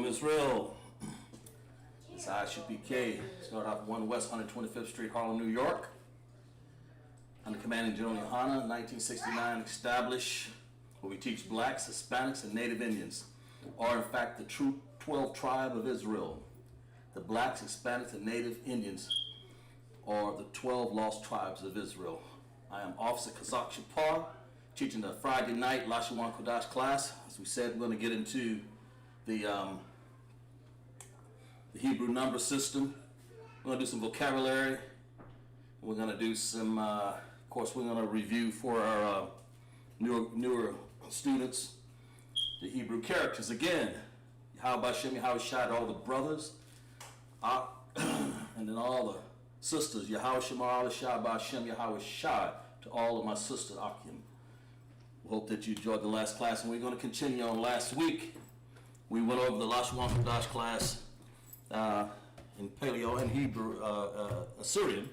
Shalom Israel. It's I.S.U.P.K. Start off 1 West 125th Street, Harlem, New York. Under Commanding General YAHANNA, 1969 established, where we teach blacks, Hispanics, and Native Indians are in fact the true 12 tribe of Israel. The blacks, Hispanics, and Native Indians are the 12 lost tribes of Israel. I am Officer Kazak Shapar, teaching the Friday night LASHAWAN QADASH class. As we said, we're going to get into the Hebrew number system. We're going to do some vocabulary. We're going to do some, of course, we're going to review for our newer students the Hebrew characters. Again, Yahweh Shem, Yahweh Shai to all the brothers, and then all the sisters. Yahweh Shem, Yahweh Shai, Ba'Shem, Yahweh Shai to all of my sisters, Akim. We hope that you enjoyed the last class, and we're going to continue on. Last week, we went over the LASHAWAN QADASH class in Paleo and Hebrew, Assyrian,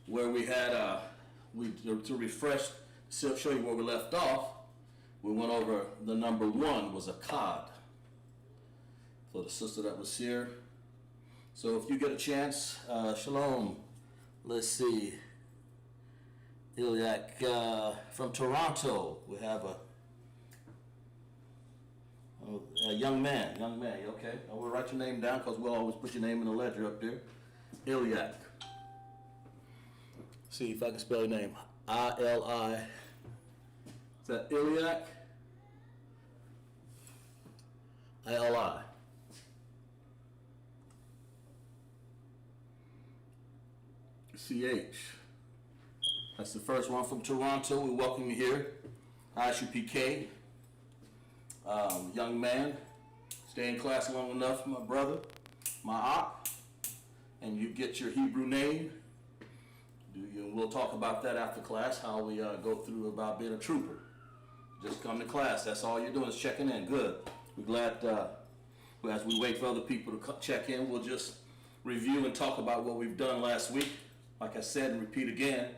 where we had, to refresh, show you where we left off, we went over the number 1 was a cod for the sister that was here. So if you get a chance, Shalom, let's see, Iliak from Toronto, we have a young man, okay? I will write your name down because we'll always put your name in the ledger up there. Iliak. See if I can spell your name. I-L-I. Is that Iliak? I-L-I. C-H. That's the first one from Toronto. We welcome you here. I.S.U.P.K. Young man, stay in class long enough, my brother, my op, and you get your Hebrew name. We'll talk about that after class, how we go through about being a trooper. Just come to class. That's all you're doing is checking in. Good. We're glad as we wait for other people to check in, we'll just review and talk about what we've done last week. Like I said and repeat again,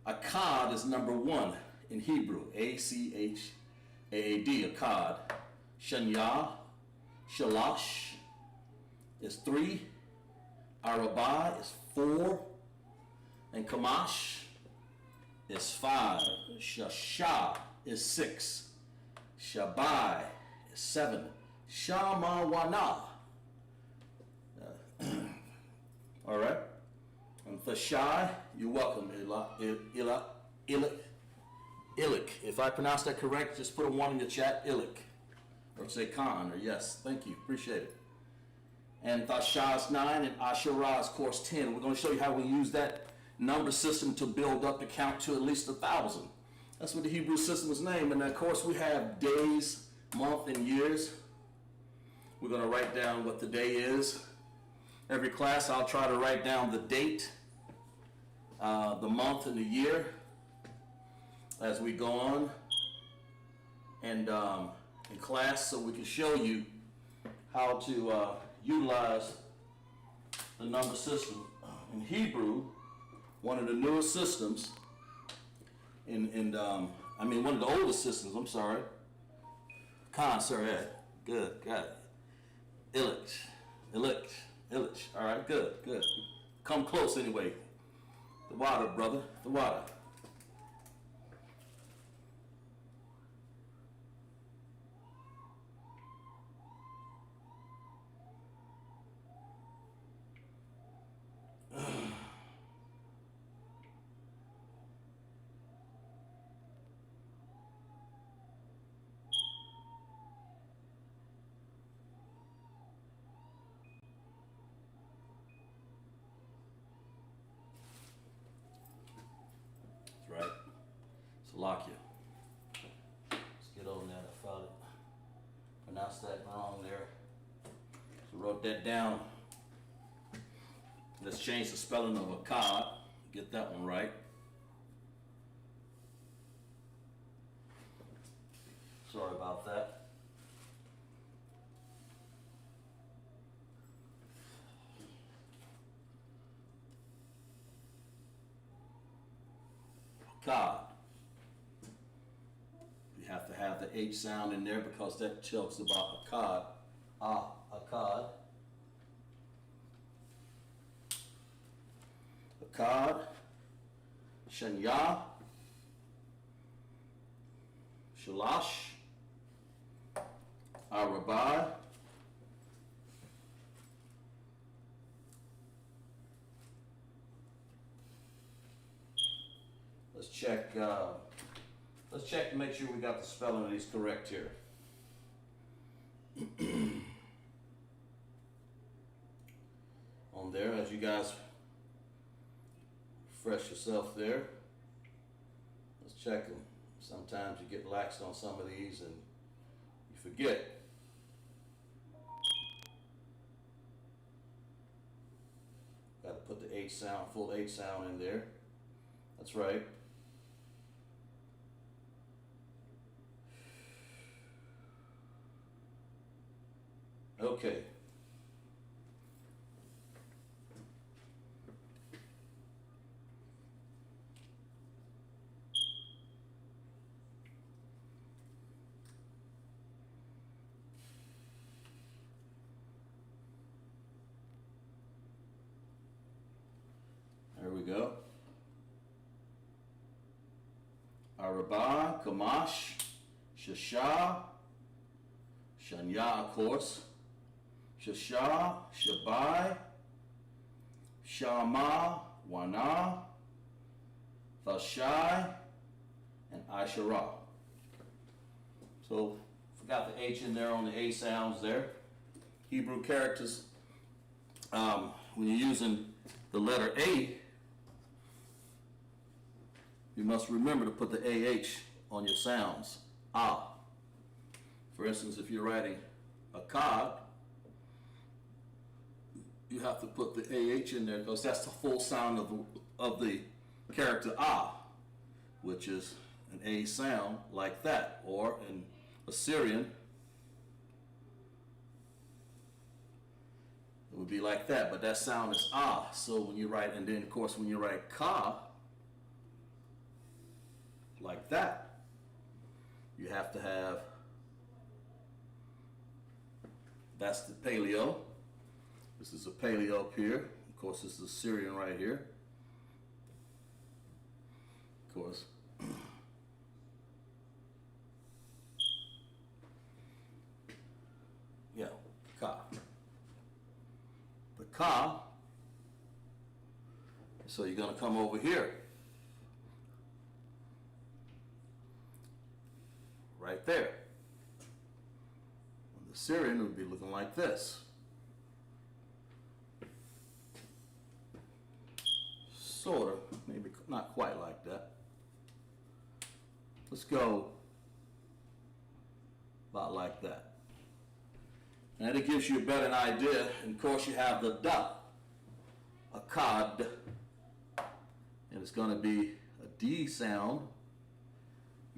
Akkad is number 1 in Hebrew. A-C-H-A-A-D, Akkad. Shanya, Shalash is 3. Arabah is 4. And Kamash is 5. Shasha is 6. Shabai is 7. Shamawana. All right. And for Shai, you're welcome. Ilik. If I pronounce that correct, just put a 1 in the chat. Ilik. Or say Khan, or yes. Thank you. Appreciate it. And Thashah is 9, and Asherah is, of course, 10. We're going to show you how we use that number system to build up the count to at least 1,000. That's what the Hebrew system is named. And of course, we have days, month, and years. We're going to write down what the day is. Every class, I'll try to write down the date, the month, and the year as we go on and in class, so we can show you how to utilize the number system. In Hebrew, one of the newest systems, one of the oldest systems, I'm sorry. Khan, sir, Ed. Good, got it. Illich. All right, good. Come close anyway. The water, brother, the water. Right. Salakia. Let's get on that. I found it. Pronounced that wrong there. So wrote that down. Let's change the spelling of Akkad. Get that one right. Sorry about that. God. You have to have the H sound in there because that talks about Akkad. Akkad. Akkad. Shanya. Shalash. Arabah. Let's check. Let's check to make sure we got the spelling of these correct here. On there, as you guys refresh yourself there, let's check them. Sometimes you get laxed on some of these and you forget. Got to put the H sound, full H sound in there. That's right. Okay. There we go. Arabah, Kamash, Shashah, Shanya, of course. Shashah, Shabai, Shama, Wana, Thashai, and Ashara. So, forgot the H in there on the A sounds there. Hebrew characters, when you're using the letter A, you must remember to put the AH on your sounds. Ah. For instance, if you're writing Akkad, you have to put the AH in there because that's the full sound of the character Ah, which is an A sound like that. Or in Assyrian, it would be like that, but that sound is Ah. So when you write, and then of course when you write Ka, like that, you have to have, that's the paleo. This is a paleo up here. Of course, this is a Syrian right here. Of course. Yeah, Ka. The Ka, so you're going to come over here. Right there. The Syrian would be looking like this. Sort of, maybe not quite like that. Let's go about like that. And it gives you a better idea. And of course you have the da, Akkad, and it's going to be a D sound.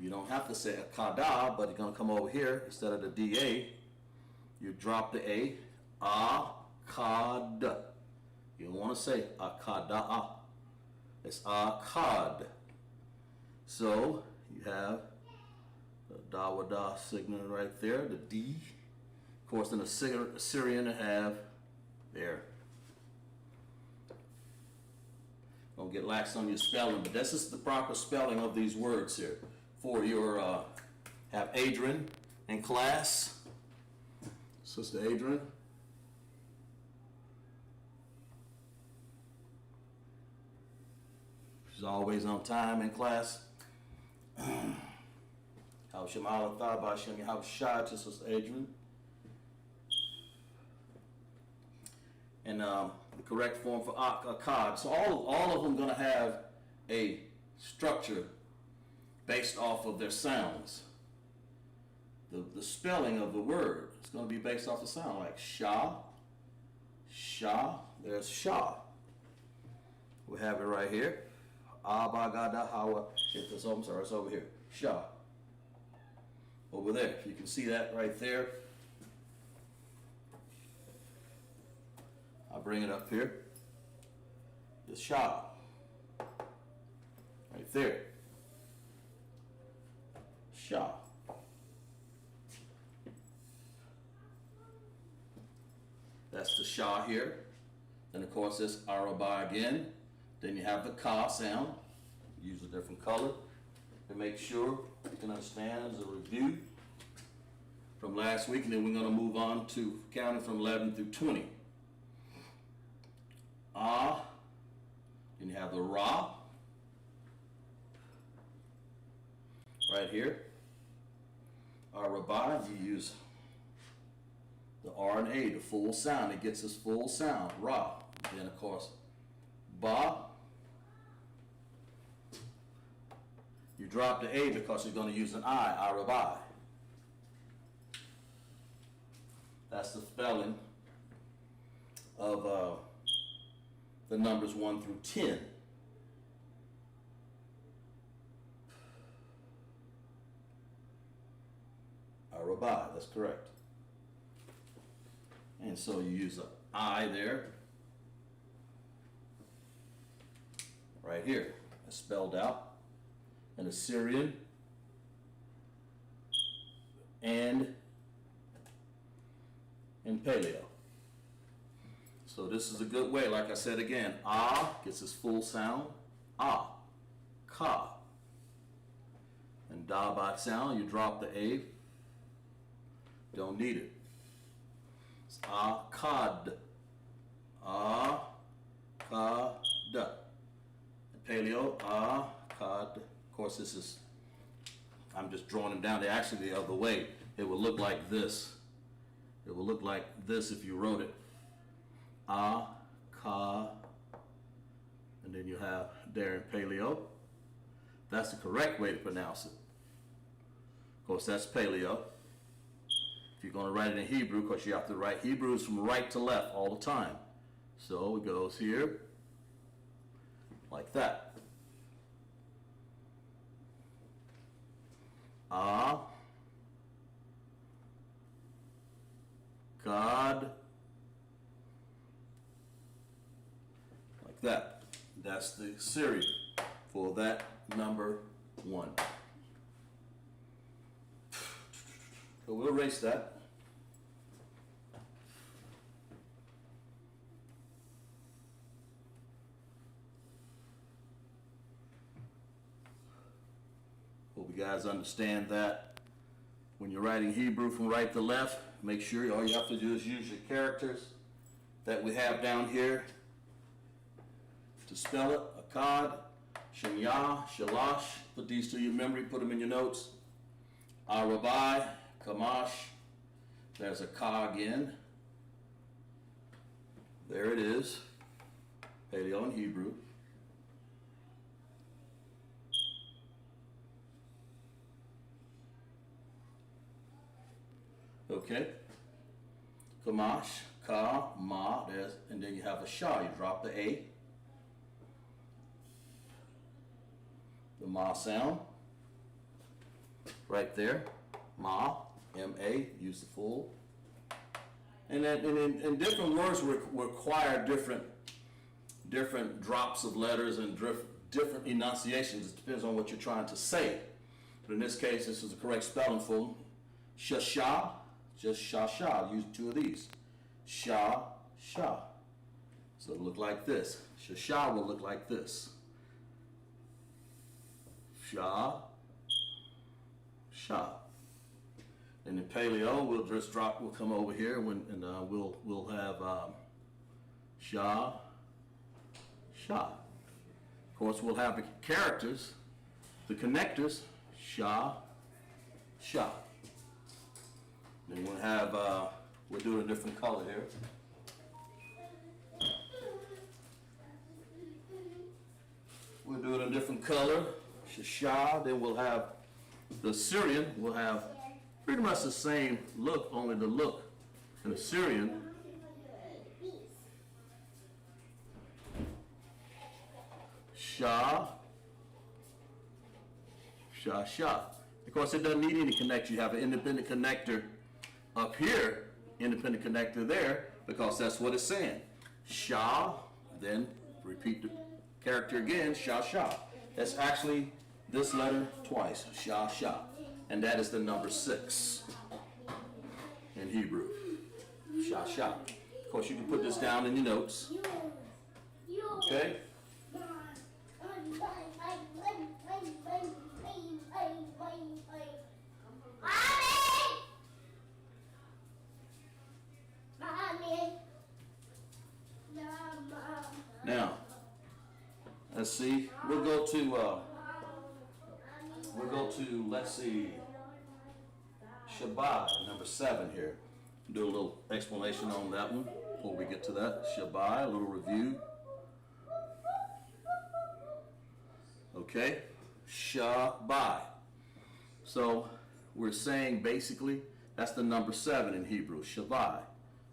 You don't have to say Akkada, but it's going to come over here instead of the DA. You drop the A, Akkad. You don't want to say Akkada. It's Akkad. So you have the Dawada signal right there, the D. Of course, in the Syrian, they have there. Don't get lax on your spelling, but this is the proper spelling of these words here. For your, have Adrian in class. Sister Adrian. She's always on time in class. How Shamala Thaba Shem how shy to Sister Adrian. And the correct form for Akkad. So all of them going to have a structure based off of their sounds. The spelling of the word is going to be based off the sound, like Shah, Shah, there's Shah. We have it right here. Abagada Hawa. I'm sorry, it's over here. Shah. Over there. If you can see that right there. I'll bring it up here. The Shah. Right there. Shah. Shah here. Then of course there's Araba again. Then you have the Ka sound. Use a different color to make sure you can understand as a review from last week. And then we're going to move on to counting from 11 through 20. Ah. Then you have the Ra. Right here. Araba, you use the R and A, the full sound. It gets this full sound, Ra. Then of course, Ba. You drop the A because you're going to use an I, Araba. That's the spelling of the numbers 1 through 10. Araba, that's correct. And so you use an I there, right here. It's spelled out in Assyrian and in Paleo. So this is a good way, like I said again, Ah gets its full sound, Ah, Ka. And Dabat sound, you drop the A, don't need it. It's Akkad, Akkad. Paleo, Akkad. Of course this is, I'm just drawing them down. They're actually the other way. It will look like this. It will look like this if you wrote it. Ka, and then you have there in Paleo. That's the correct way to pronounce it. Of course, that's Paleo. If you're going to write it in Hebrew, because you have to write Hebrews from right to left all the time. So it goes here, like that. God. Like that. That's the Syrian for that number 1. So we'll erase that. Hope you guys understand that when you're writing Hebrew from right to left, make sure all you have to do is use your characters that we have down here to spell it. Akkad, Shemyah, Shalash. Put these to your memory, put them in your notes. Arabai, Kamash. There's a Ka again. There it is. Paleo in Hebrew. Okay. Kamash, Ka, Ma, there's, and then you have a Shah. You drop the A. The Ma sound. Right there. Ma, M-A, use the full. And then and different words require different drops of letters and different enunciations. It depends on what you're trying to say. But in this case, this is the correct spelling for them. Shasha, just Shasha. Use 2 of these. Sha, Sha. So it'll look like this. Shasha will look like this. Sha, Sha. And in Paleo, we'll just drop. We'll come over here and we'll have Sha, Sha. Of course, we'll have the characters, the connectors, Sha, Sha. Then we'll have we'll do a different color here. We'll do it in a different color, Shasha. Then we'll have the Syrian. We'll have pretty much the same look, only the look in the Syrian. Shah, Shah, Shah. Of course, it doesn't need any connector. You have an independent connector up here, independent connector there, because that's what it's saying. Shah, then repeat the character again, Shah, Shah. That's actually this letter twice, Shah, Shah. And that is the number 6 in Hebrew. Shah, Shah. Of course, you can put this down in your notes. Okay? Now, let's see. We'll go to let's see, Shabbat, number 7 here. Do a little explanation on that one before we get to that. Shabbat, a little review. Okay, Shabbat. So we're saying basically that's the number 7 in Hebrew, Shabbat,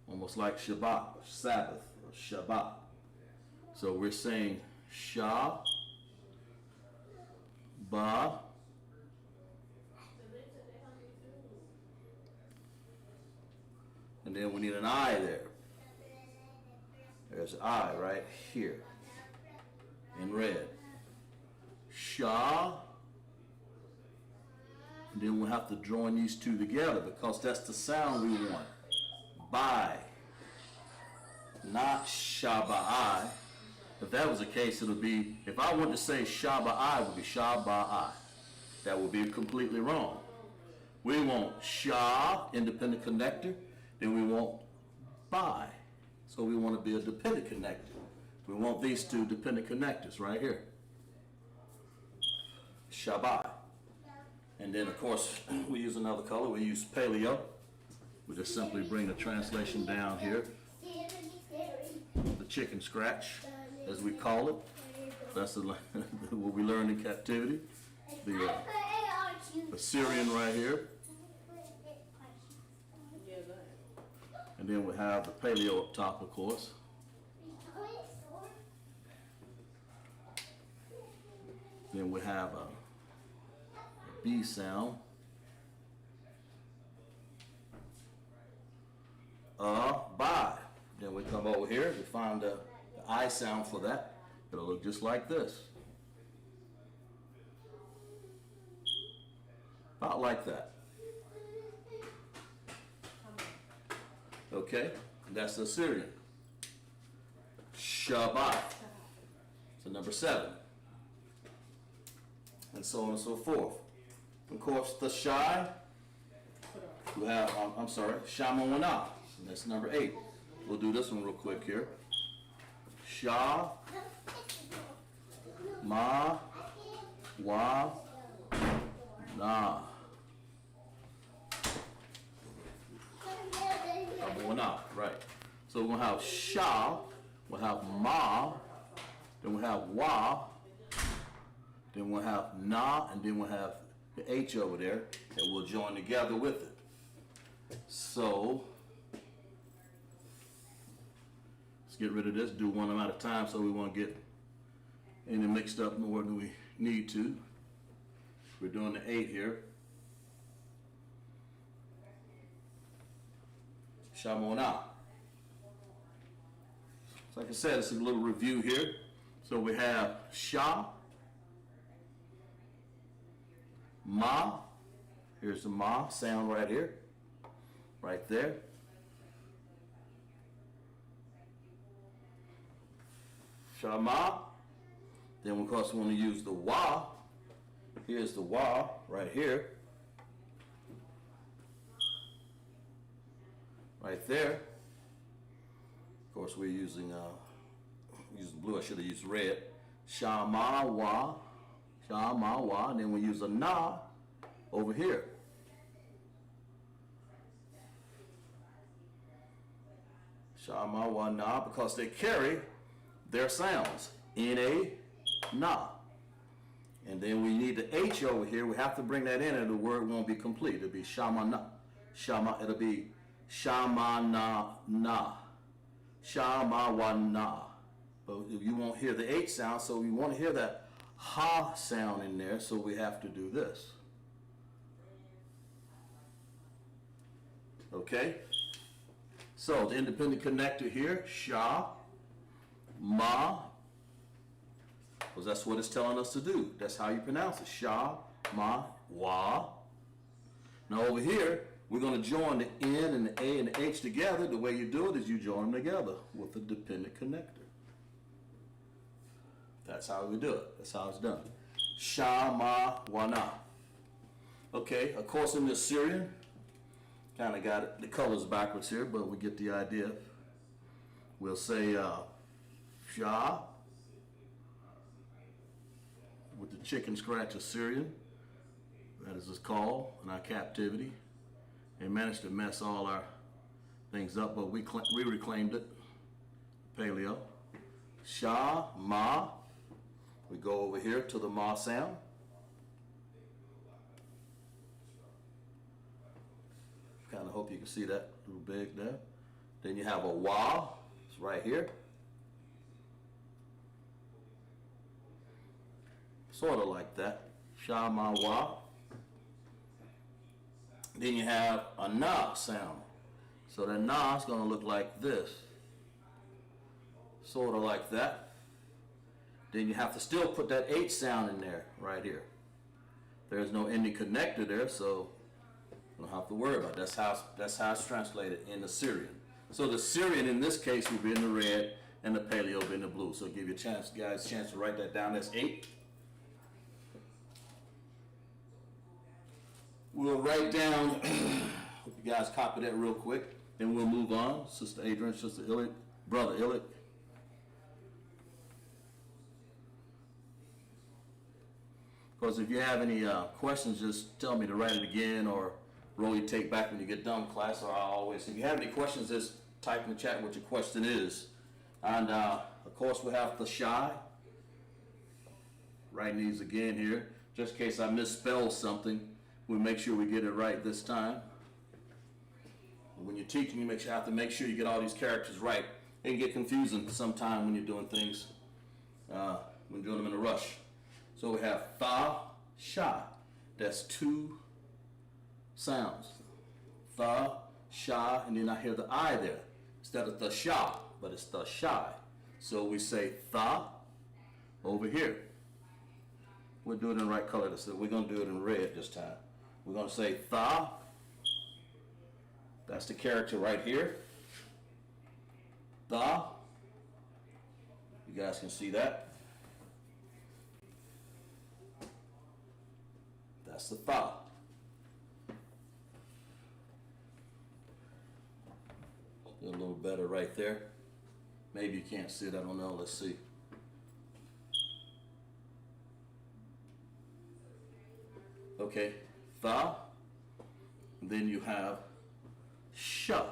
almost like Shabbat, Sabbath, or Shabbat. So we're saying Shabbat. And then we need an I there. There's I right here in red. Shah. And then we'll have to join these two together because that's the sound we want. By. Not Shabbai. If that was the case, it would be, if I wanted to say Shabbai, it would be Shabbai. That would be completely wrong. We want Shah, independent connector. Then we want by. So we want to be a dependent connector. We want these two dependent connectors right here. Shabbat. And then of course we use another color. We use paleo. We just simply bring the translation down here. The chicken scratch, as we call it. That's what we learned in captivity. The Assyrian right here. And then we have the paleo up top, of course. Then we have a B sound. By. Then we come over here, we find the I sound for that. It'll look just like this. About like that. Okay, that's the Assyrian. Shabbat. So number 7. And so on and so forth. Of course, the Shai, we have, Shamanwana. That's number 8. We'll do this one real quick here. Sha, Ma, Wa, Na. Right. So we'll have Sha, we'll have Ma, then we'll have Wa, then we'll have Na, and then we'll have the H over there that we'll join together with it. So let's get rid of this, do one at a time so we won't get any mixed up more than we need to. We're doing the 8 here. Shamona. So like I said, it's a little review here. So we have Sha, Ma. Here's the Ma sound right here, right there. Shama. Then of course we want to use the Wa. Here's the Wa right here. Right there. Of course we're using blue. I should have used red. Shama Wa. Shama Wa. And then we use a Na over here. Shama Wa Na, because they carry their sounds. N-A, Na. And then we need the H over here. We have to bring that in and the word won't be complete. It'll be Shamana. Shama, it'll be Shamana Na. Shamawana. But you won't hear the H sound, so we want to hear that Ha sound in there, so we have to do this. Okay? So the independent connector here, Sha, Ma, because that's what it's telling us to do. That's how you pronounce it. Sha, Ma, Wa. Now over here, We're going to join the N and the A and the H together. The way you do it is you join them together with a dependent connector. That's how we do it. That's how it's done. YAHANNA. Okay, of course in the Syrian, kind of got it, the colors backwards here, but we get the idea. We'll say Shah with the chicken scratch Assyrian. That is called in our captivity. They managed to mess all our things up, but we reclaimed it. Paleo. Shah, Ma. We go over here to the Ma sound. Kind of hope you can see that a little big there. Then you have a Wa. It's right here. Sort of like that. Shah, Ma, Wa. Then you have a Na sound. So the Na is going to look like this. Sort of like that. Then you have to still put that H sound in there, right here. There's no ending connector there, so you don't have to worry about it. That's how it's translated in the Syrian. So the Syrian in this case will be in the red and the Paleo will be in the blue. So I'll give you a chance, guys, a chance to write that down. That's 8. We'll write down, hope you guys copy that real quick, then we'll move on. Sister Adrian, Sister Illick, Brother Illick. Because if you have any questions, just tell me to write it again or roll your tape back when you get done with class. Or I'll always, if you have any questions, just type in the chat what your question is. And of course we have the shy. Writing these again here, just in case I misspell something. We'll make sure we get it right this time. When you're teaching, you have to make sure you get all these characters right. It can get confusing sometime when you're doing things, when you're doing them in a rush. So we have Tha, Sha. That's 2 sounds. Tha, Sha, and then I hear the I there. Instead of the Sha, but it's the Shy. So we say Tha over here. We'll do it in the right color. We're going to do it in red this time. We're going to say Tha. That's the character right here. Tha. You guys can see that. That's the Tha. A little better right there. Maybe you can't see it. I don't know. Let's see. Okay, Tha, then you have Sha.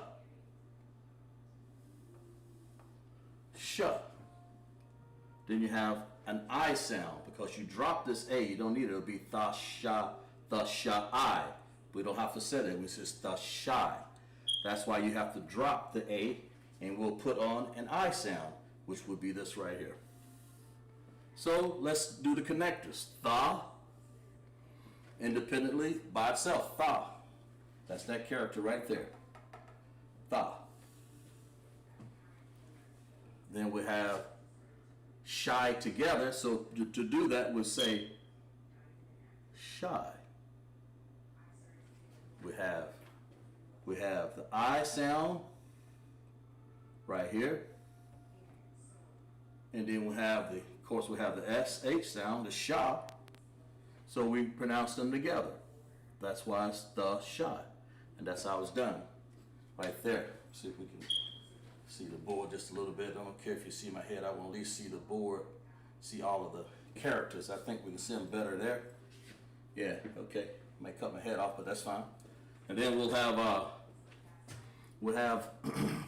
Sha. Then you have an I sound because you drop this A, you don't need it. It'll be Tha, Sha, I. We don't have to say that. We say Tha, Shy. That's why you have to drop the A and we'll put on an I sound, which would be this right here. So let's do the connectors. Tha. Independently by itself, Tha. That's that character right there. Tha. Then we have Shy together. So to do that, we'll say Shy. We have the I sound right here. And then we have the, of course, we have the SH sound, the Sha. So we pronounce them together. That's why it's the Shy. And that's how it's done. Right there. See if we can see the board just a little bit. I don't care if you see my head. I want to at least see the board. See all of the characters. I think we can see them better there. Yeah, okay. Might cut my head off, but that's fine. And then we'll have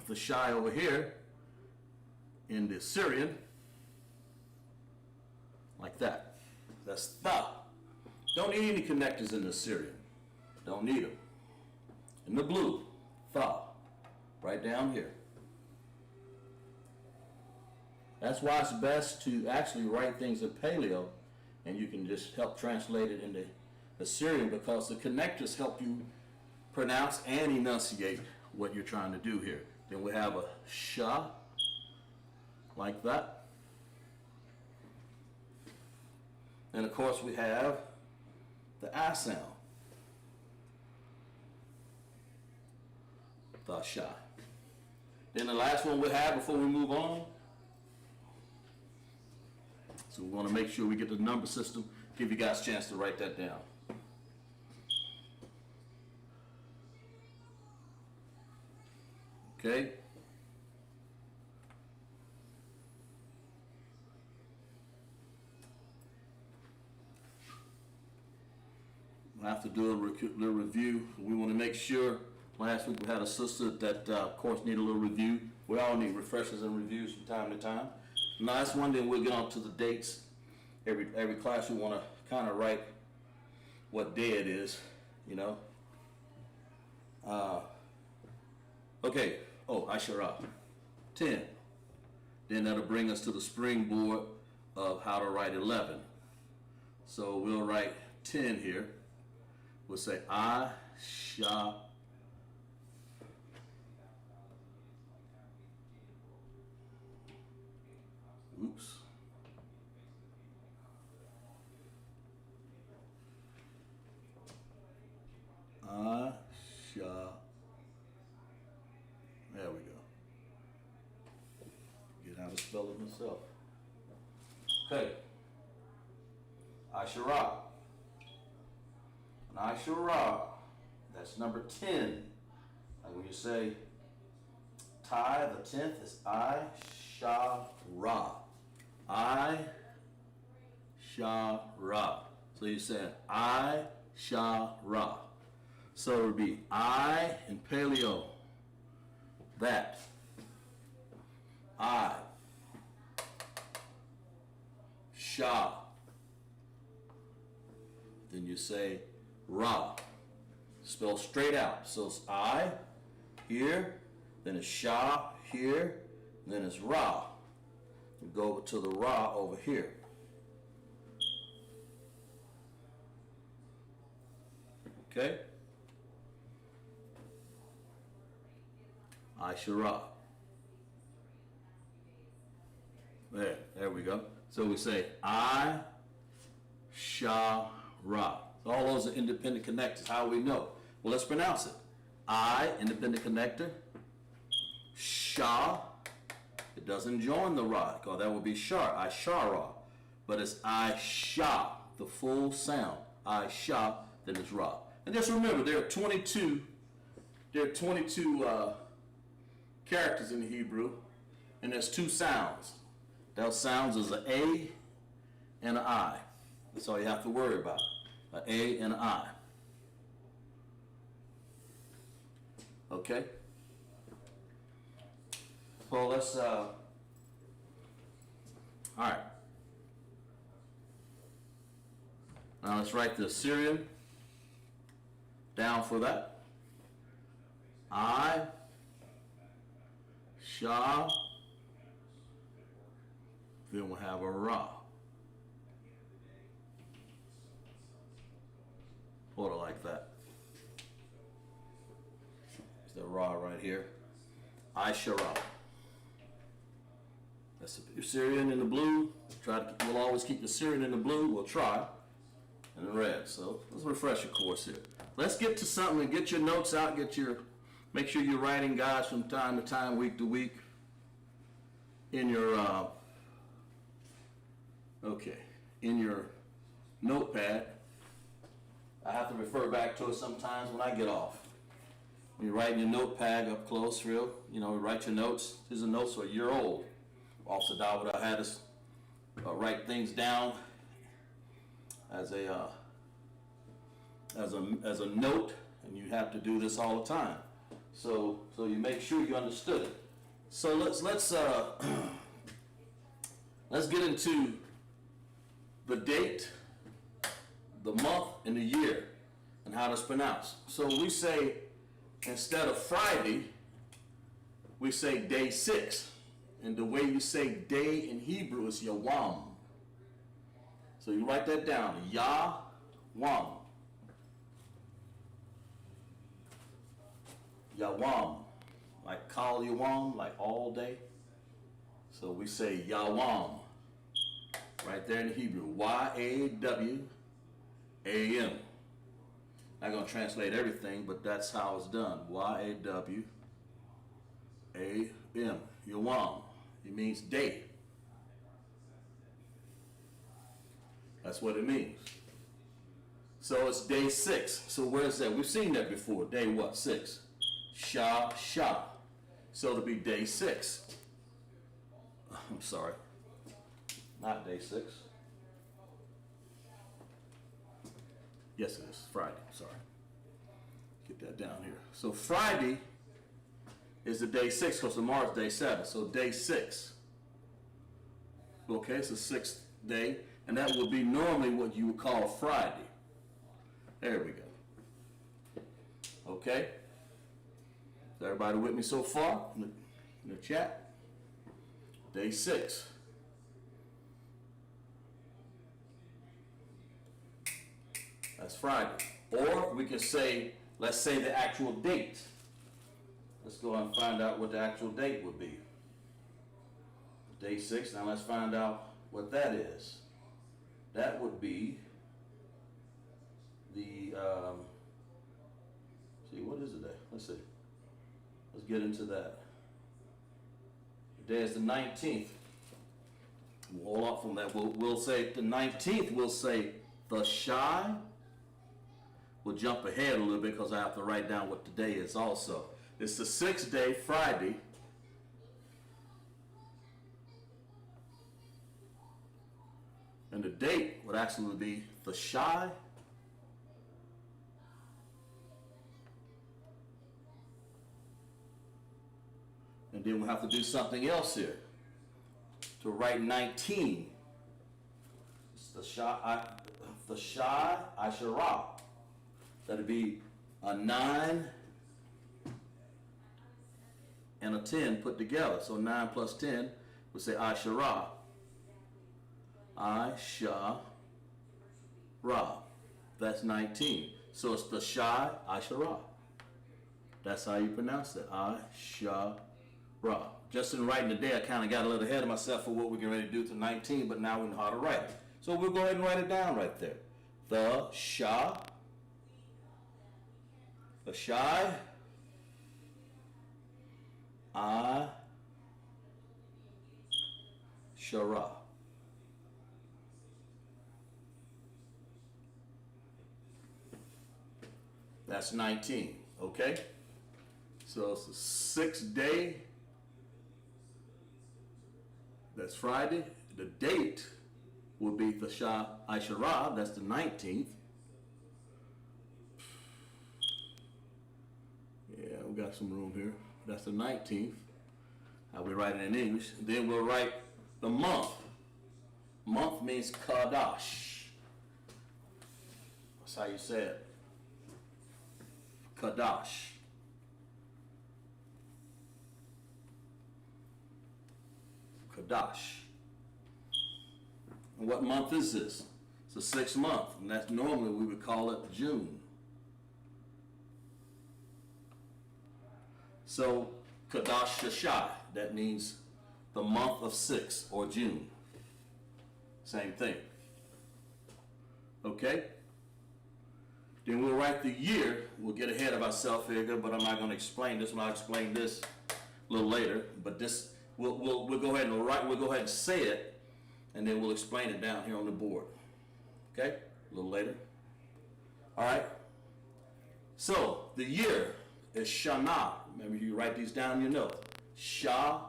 the Shy over here in the Syrian. Like that. That's Tha. Don't need any connectors in the Syrian. Don't need them. In the blue, Tha. Right down here. That's why it's best to actually write things in Paleo, and you can just help translate it into Assyrian because the connectors help you pronounce and enunciate what you're trying to do here. Then we have a Sha, like that. And of course we have the I sound. the Shah. Then the last one we have before we move on. So we want to make sure we get the number system. Give you guys a chance to write that down. Okay. I have to do a little review. We want to make sure. Last week we had a sister that, of course, need a little review. We all need refreshers and reviews from time to time. Last one, then we'll get on to the dates. Every class we want to kind of write what day it is, you know. Okay. Oh, I.S.U.P.K. 10. Then that'll bring us to the springboard of how to write 11. So we'll write 10 here. We'll say I.S.U.P.K. Oops. I.S.U.P.K. There we go. Get how to spell it myself. Okay. I.S.U.P.K. And I.S.U.P.K. That's number 10. Like when you say tie, the 10th is I.S.U.P.K. I.S.U.P.K. So you say I.S.U.P.K. So it would be I in Paleo. That. I. Sha. Then you say Ra. Spell straight out. So it's I here, then it's Sha here, and then it's Ra. You go over to the Ra over here. Okay? I.S.U.P.K. There we go. So we say I.S.U.P.K. So all those are independent connectors. How we know? Well, let's pronounce it. I, independent connector. Sha, it doesn't join the Ra, because that would be Shar, I-Shara. But it's I-Sha, the full sound. I-Sha, then it's Ra. And just remember, there are 22 characters in the Hebrew, and there's two sounds. Those sounds is an A and an I. That's all you have to worry about. An A and an I. Okay? Well, let's, all right. Now let's write the Assyrian down for that. I, Sha, then we'll have a Ra. Hold it like that. It's the Ra right here. I-Shara. That's the Assyrian in the blue. We'll always keep the Assyrian in the blue. We'll try. And the red. So let's refresh your course here. Let's get to something and get your notes out. Make sure you're writing, guys, from time to time, week to week, in your in your notepad. I have to refer back to it sometimes when I get off. When you're writing your notepad up close, write your notes. These are notes for a year old. Officer Dawood had us write things down as a note, and you have to do this all the time. So you make sure you understood it. So let's get into the date, the month, and the year, and how it's pronounced. So we say, instead of Friday, we say day 6. And the way you say day in Hebrew is Yawam. So you write that down, Yawam. Yawam, like Kal Yawam, like all day. So we say Yawam, right there in Hebrew, Y-A-W-A-M. Not going to translate everything, but that's how it's done, Y-A-W-A-M. A-M, Yawam. It means day. That's what it means. So it's day 6. So where's that? We've seen that before. Day what? 6. Shah. So it'll be day 6. I'm sorry. Not day 6. Yes, it is. Friday. Sorry. Get that down here. So Friday is the day 6 because tomorrow's day 7. So day 6. Okay, it's the 6th day. And that would be normally what you would call Friday. There we go. Okay? Is everybody with me so far in the chat? Day 6. That's Friday. Or we can say, let's say the actual date. Let's go and find out what the actual date would be. Day 6. Now let's find out what that is. That would be the, see, what is the day? Let's see. Let's get into that. The day is the 19th. We'll hold off from that. We'll say the 19th, we'll say the Shy. We'll jump ahead a little bit because I have to write down what the day is also. It's the 6th day, Friday. And the date would actually be the Shy. And then we'll have to do something else here to write 19. It's the Shy Asherah. That'd be a 9 and a 10 put together. So 9 plus 10 would say Asherah. I-Sha-Ra. That's 19. So it's the Shy Asherah. That's how you pronounce it. I-Sha-Ra. Just in writing the day, I kind of got a little ahead of myself for what we're getting ready to do to 19, but now we know how to write it. So we'll go ahead and write it down right there. The Shy. The Shy. I-Sha-Ra. That's 19, okay? So it's the 6th day. That's Friday. The date will be the Shah Asherah. That's the 19th. Yeah, we got some room here. That's the 19th. How we write it in English. Then we'll write the month. Month means Kadash. That's how you say it. Kadash. Kadash. And what month is this? It's the 6th month, and that's normally we would call it June. So Kadash Shashai, that means the month of 6 or June. Same thing. Okay? Then we'll write the year. We'll get ahead of ourselves here, but I'm not going to explain this one. I'll explain this a little later. But this, we'll go ahead and write. We'll go ahead and say it, and then we'll explain it down here on the board. Okay? A little later. All right. So the year is Shana. Remember, you write these down in your notes. Shana.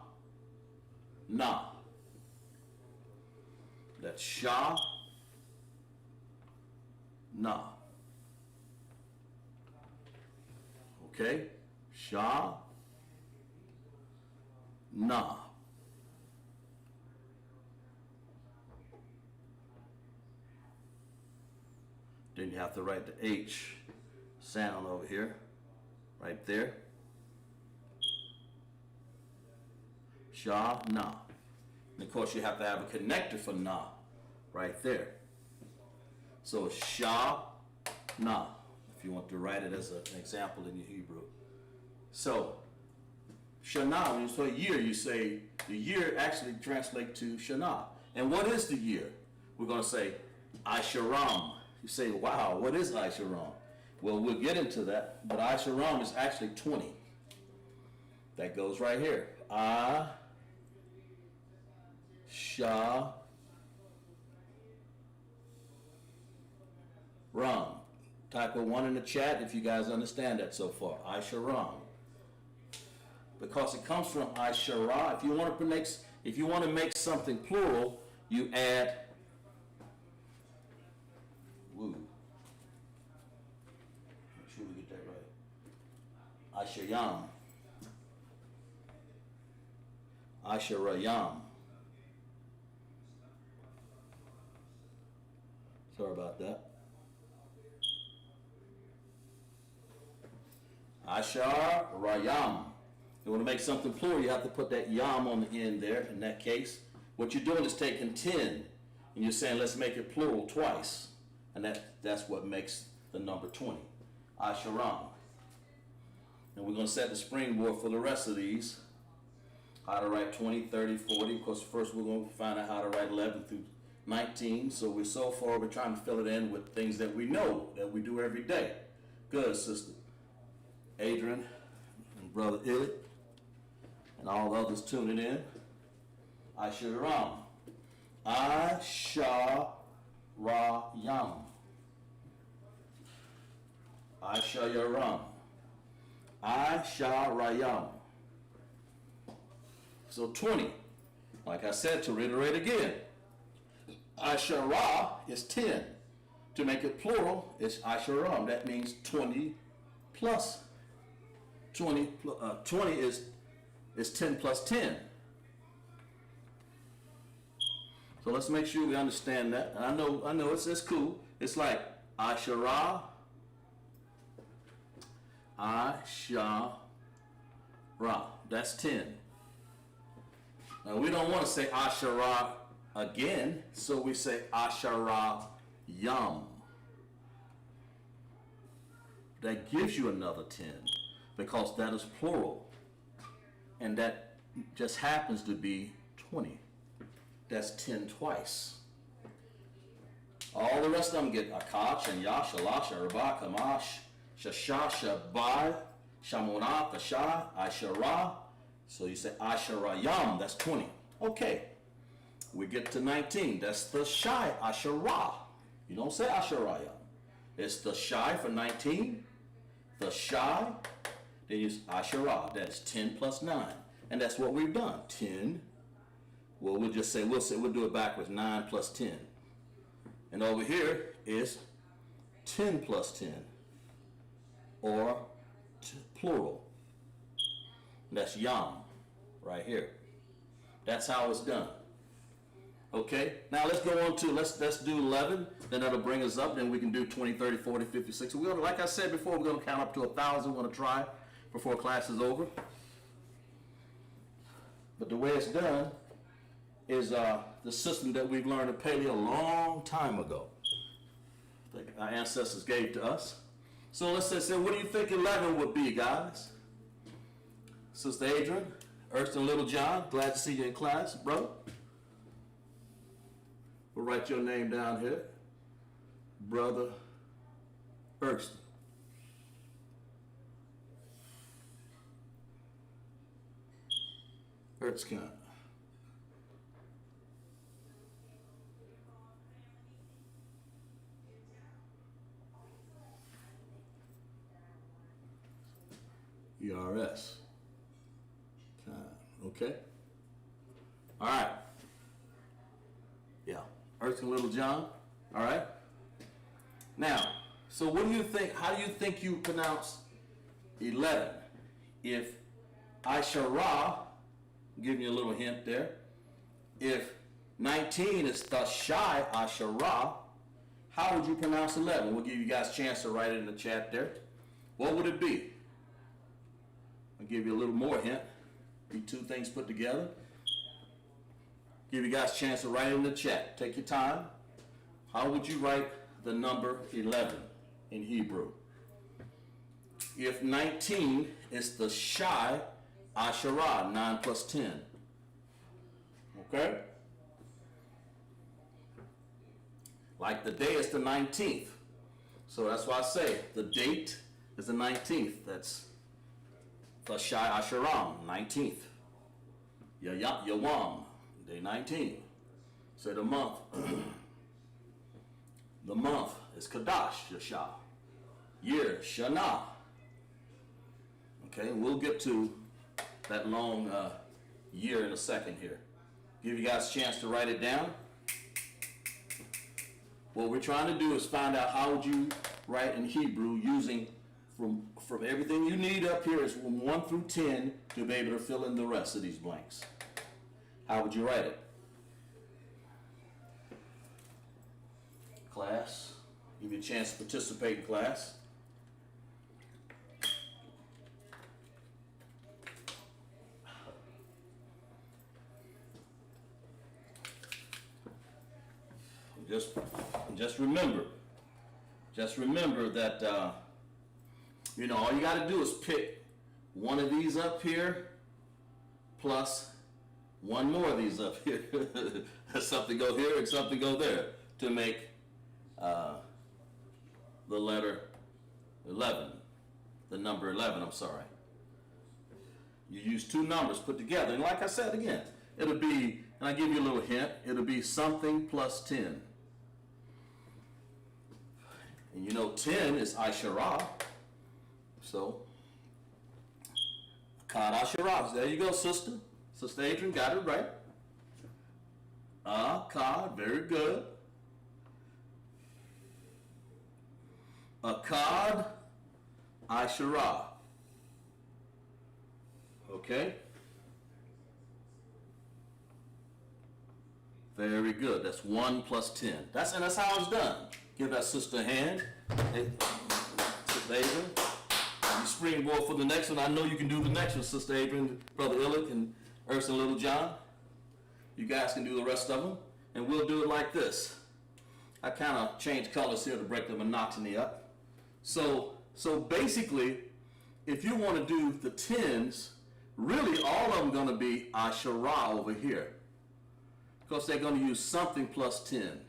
That's Shana. Okay? Shana. Then you have to write the H sound over here, right there. Shah, na. And of course you have to have a connector for na, right there. So Shah, na, if you want to write it as an example in your Hebrew. So, Shana, when you say year, you say the year actually translates to Shana. And what is the year? We're going to say Asheram. You say, wow, what is Asheram? Well, we'll get into that, but Asheram is actually 20. That goes right here. I-S-H-A-R-A-M. Type a 1 in the chat if you guys understand that so far. I-S-H-A-R-A-M. Because it comes from I-S-H-A-R-A. If you want to make something plural, you add woo. Make sure we get that right. I-S-H-A-R-A-M. I-S-H-A-R-A-M. Sorry about that. I-S-H-A-R-A-M. You want to make something plural, you have to put that yam on the end there. In that case, what you're doing is taking 10 and you're saying let's make it plural twice, and that's what makes the number 20. I-S-H-A-R-A-M. And we're going to set the springboard for the rest of these. How to write 20, 30, 40. Of course, first we're going to find out how to write 11 through 19. So we're trying to fill it in with things that we know, that we do every day. Good, Sister Adrian and Brother Illick and all the others tuning in. I-S-H-A-R-A-M. I-S-H-A-R-A-M. I-S-H-A-R-A-M. I-S-H-A-R-A-M. So 20, like I said, to reiterate again, I-S-H-A-R-A is 10. To make it plural, it's I-S-H-A-R-A-M. That means 20 plus 20. 20 is 10 plus 10. So let's make sure we understand that. And I know it's cool. It's like I-S-H-A-R-A, I-S-H-A-R-A. That's 10. Now we don't want to say I-S-H-A-R-A again, so we say I-S-H-A-R-A-YAM. That gives you another 10 because that is plural. And that just happens to be 20. That's 10 twice. All the rest of them get Akash and Yash, Alash, Araba, Kamash, Shasha, Shabai, Shamonah, Kasha, I-S-H-A-R-A. So you say I-S-H-A-R-A-YAM, that's 20. Okay, we get to 19. That's the Shai, I-S-H-A-R-A. You don't say I-S-H-A-R-A-YAM. It's the Shai for 19, the Shai, then use I-S-H-A-R-A. That's 10 plus 9. And that's what we've done. 10, well, we'll do it backwards, 9 plus 10. And over here is 10 plus 10, or plural. That's yam right here. That's how it's done. Okay, now let's go on to, let's do 11, then that'll bring us up, then we can do 20, 30, 40, 50, 60. We're gonna, like I said before, we're gonna count up to 1,000. We're gonna try before class is over. But the way it's done is the system that we've learned in Paleo a long time ago, that our ancestors gave to us. So let's say, what do you think 11 would be, guys? Sister Adrian, Erston Little John, glad to see you in class, brother. We'll write your name down here. Brother Erston. Erskine. ERS. Okay. All right. Yeah. Erskine Little John. All right. Now, so what do you think? How do you think you pronounce 11? If I-S-H-A-R-A, giving you a little hint there. If 19 is the Shai I-S-H-A-R-A, how would you pronounce 11? We'll give you guys a chance to write it in the chat there. What would it be? I'll give you a little more hint. Be two things put together. Give you guys a chance to write it in the chat. Take your time. How would you write the number 11 in Hebrew? If 19 is the Shai I-S-H-A-R-A, 9 plus 10. Okay? Like the day is the 19th. So that's why I say the date is the 19th. That's Thashai Asheram, 19th. Yawam, day 19. So the month, the month is Kadash, Yasha. Year, Shana. Okay, we'll get to that long year in a second here. Give you guys a chance to write it down. What we're trying to do is find out how would you write in Hebrew using from everything you need up here is from 1 through 10 to be able to fill in the rest of these blanks. How would you write it? Class, give you a chance to participate in class. Just remember that all you got to do is pick one of these up here plus one more of these up here. Something go here and something go there to make the letter 11, the number 11, I'm sorry. You use two numbers put together, and like I said again, it'll be, and I give you a little hint, it'll be something plus 10. And 10 is Asherah. So, Akkad Asherah. There you go, sister. Sister Adrian got it right. Akkad, very good. Akkad Asherah. Okay? Very good. That's 1 plus 10. That's how it's done. Give that sister a hand. Hey, Sister Adrian. You springboard for the next one. I know you can do the next one, Sister Adrian, Brother Illick, and Erskine and Little John. You guys can do the rest of them. And we'll do it like this. I kind of changed colors here to break the monotony up. So basically, if you want to do the 10s, really all of them going to be Asherah over here. Because they're going to use something plus 10.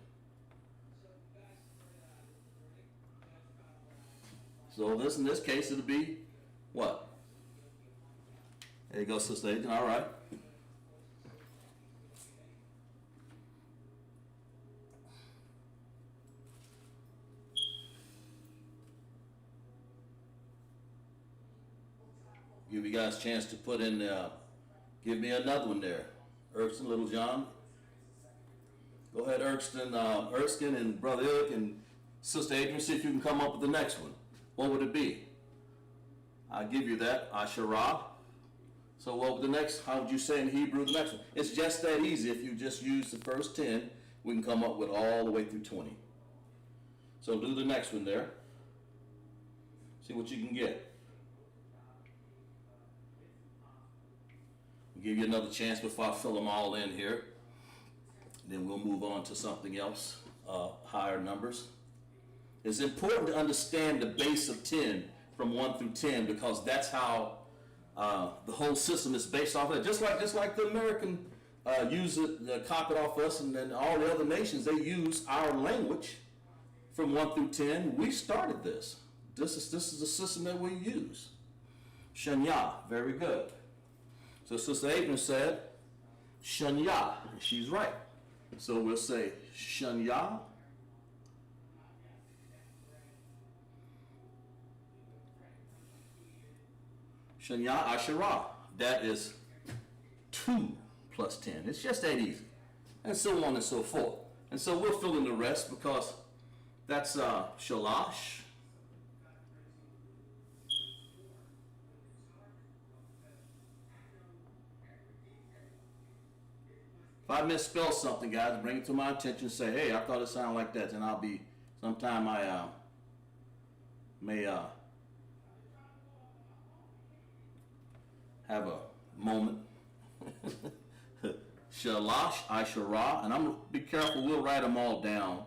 So in this case, it'll be what? There you go, Sister Adrian. All right. Give you guys a chance to put in, give me another one there. Erskine, Little John. Go ahead, Erskine and Brother Illick and Sister Adrian, see if you can come up with the next one. What would it be? I'll give you that, Asherah. So what would the next, how would you say in Hebrew the next one? It's just that easy. If you just use the first 10, we can come up with all the way through 20. So do the next one there. See what you can get. I'll give you another chance before I fill them all in here. Then we'll move on to something else, higher numbers. It's important to understand the base of 10 from 1 through 10 because that's how the whole system is based off of it. Just like the American use it, copy it off us, and then all the other nations, they use our language from 1 through 10. We started this. This is the system that we use. Shanya, very good. So Sister Adrian said Shanya, and she's right. So we'll say Shanya. Shanya Asherah. That is 2 plus 10. It's just that easy. And so on and so forth. And so we'll fill in the rest because that's Shalash. If I misspell something, guys, bring it to my attention. Say, hey, I thought it sounded like that. And I'll be, sometime I may have a moment. Shalash, Asherah, and I'm going to be careful, we'll write them all down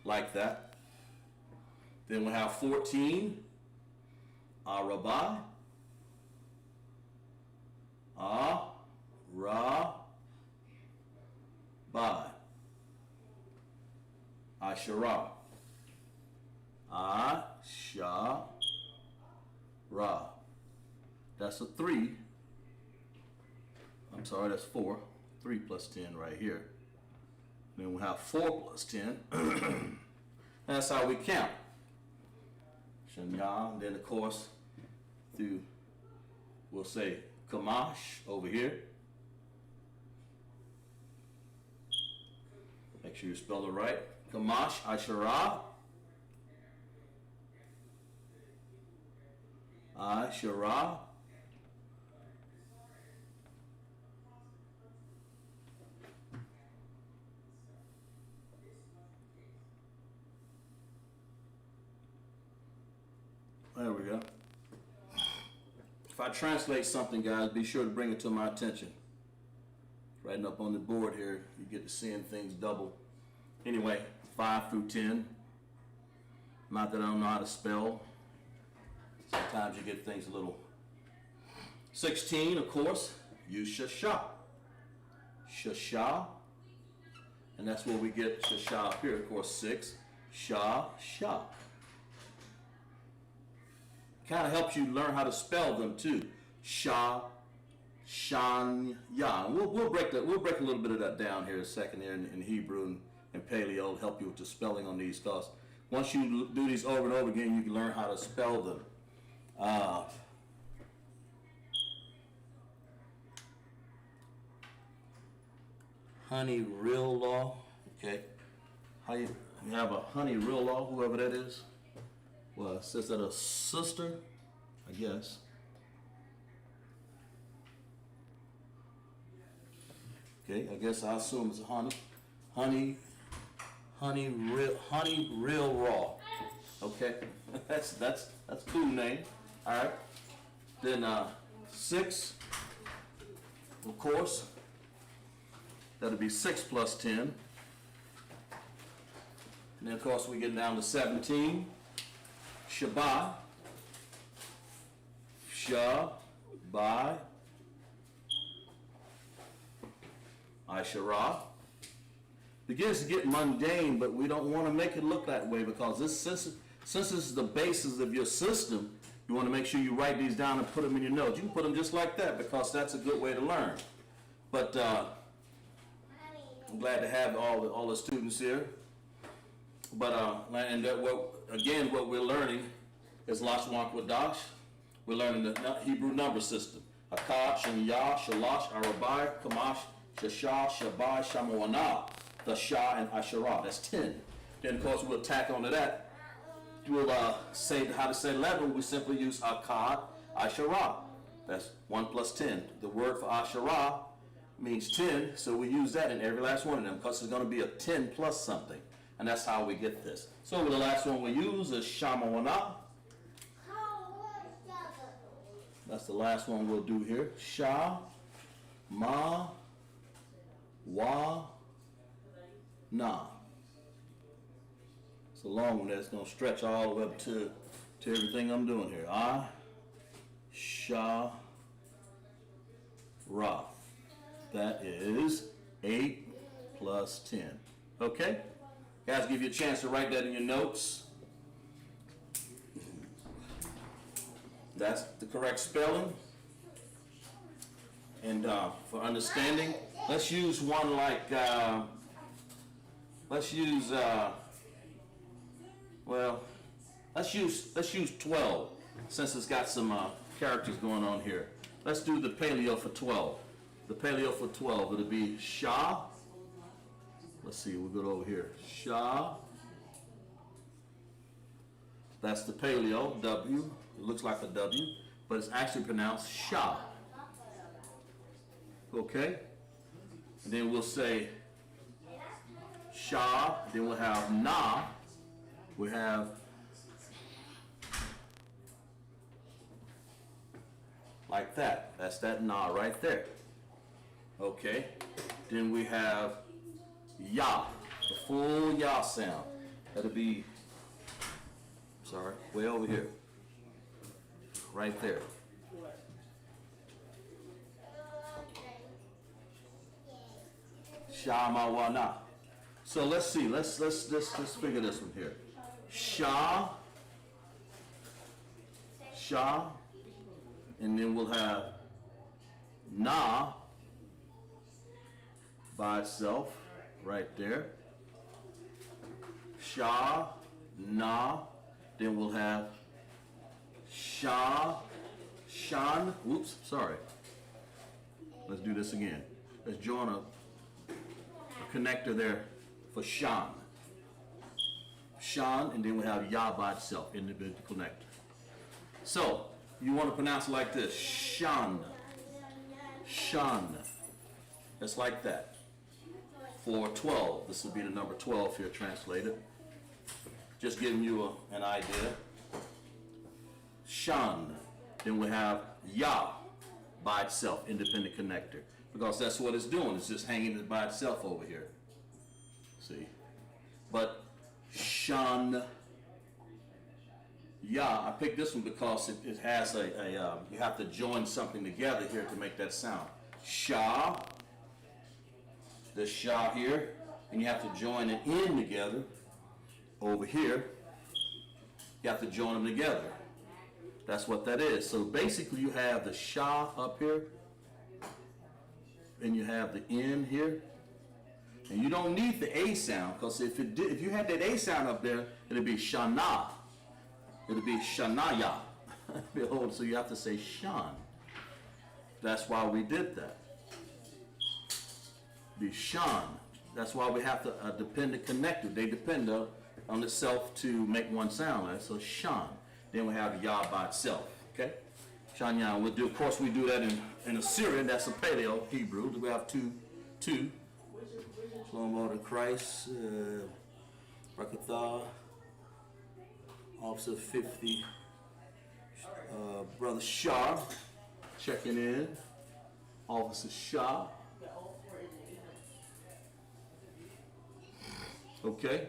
like that. Then we'll have 14, Arabai, Bai, Asherah, Ra. That's a 3. I'm sorry, that's 4. 3 plus 10 right here. Then we have 4 plus 10. That's how we count. Shanya, then of course, through, we'll say Kamash over here. Make sure you spell it right. Kamash, Ashara. Ashara. There we go. If I translate something, guys, be sure to bring it to my attention. Writing up on the board here, you get to seeing things double. Anyway, 5 through 10. Not that I don't know how to spell. Sometimes you get things a little. 16, of course, use Shasha. Shasha. And that's where we get Shasha up here. Of course, 6. Sha, Sha. Kind of helps you learn how to spell them too. Sha, Shan, Ya. We'll break a little bit of that down here in a second here in Hebrew and Paleo. Help you with the spelling on these, because once you do these over and over again, you can learn how to spell them. Honey Real Law. Okay. How you have a Honey Real Law, whoever that is. Well, it says that a sister, I guess. Okay, I guess I assume it's a honey real raw. Okay, that's a cool name. All right. Then 6, of course. That'll be 6 plus 10. And then of course we get down to 17. Shabbat, Shabbat, Ishara. Begins to get mundane, but we don't want to make it look that way, because since this is the basis of your system, you want to make sure you write these down and put them in your notes. You can put them just like that, because that's a good way to learn. But I'm glad to have all the students here. But what we're learning is LASHAWAN QADASH. We're learning the Hebrew number system. Akkad, Shanya, Shalash, Arabai, Kamash, Shasha, Shabai, Shamawana, the Shah, and Ashara. That's 10. Then of course we'll tack onto that. We'll say how to say 11. We simply use Akkad, Ashara. That's 1 plus 10. The word for Ashara means 10, so we use that in every last one of them, because it's going to be a 10 plus something. And that's how we get this. So the last one we use is Shamawana. That's the last one we'll do here. Sha, Ma, Wa, Na. It's a long one that's going to stretch all the way up to everything I'm doing here. I, Sha, Ra. That is 8 plus 10. Okay? Guys, give you a chance to write that in your notes. That's the correct spelling. And for understanding, let's use one like, let's use 12, since it's got some characters going on here. Let's do the Paleo for 12. The Paleo for 12, it'll be Shah. Let's see, we'll go over here. Shah. That's the Paleo, W. It looks like a W, but it's actually pronounced Shah. Okay? And then we'll say Shah. Then we'll have Na. We have like that. That's that Na right there. Okay? Then we have Ya, the full Ya sound. That'll be, sorry, way over here. Right there. Shamawana. So let's see. Let's figure this one here. Sha, Sha, and then we'll have na by itself right there. Sha, na, then we'll have sha, shan, whoops, sorry. Let's do this again. Let's join a connector there for shan. Shan, and then we have ya by itself, individual connector. So, you want to pronounce it like this, shan, shan. Just like that. For 12, this would be the number 12 here translated. Just giving you an idea. Shan. Then we have ya by itself, independent connector. Because that's what it's doing. It's just hanging it by itself over here. See? But shan, ya, I picked this one because it has you have to join something together here to make that sound. Sha, the sha here, and you have to join it in together. Over here, you have to join them together. That's what that is. So basically you have the sha up here, and you have the n here, and you don't need the a sound, because if you had that a sound up there, it'd be shana. It'd be shanaya. Behold, so you have to say shan. That's why we did that. Be shan. That's why we have to dependent connector. They depend on itself to make one sound. Right? So shan. Then we have ya by itself. Okay. Shanya. We'll do. Of course, we do that in Assyrian. That's a Paleo Hebrew. We have two. Shalom to Christ. Rakatha. Officer 50. Brother Shah checking in. Officer Shah. Okay.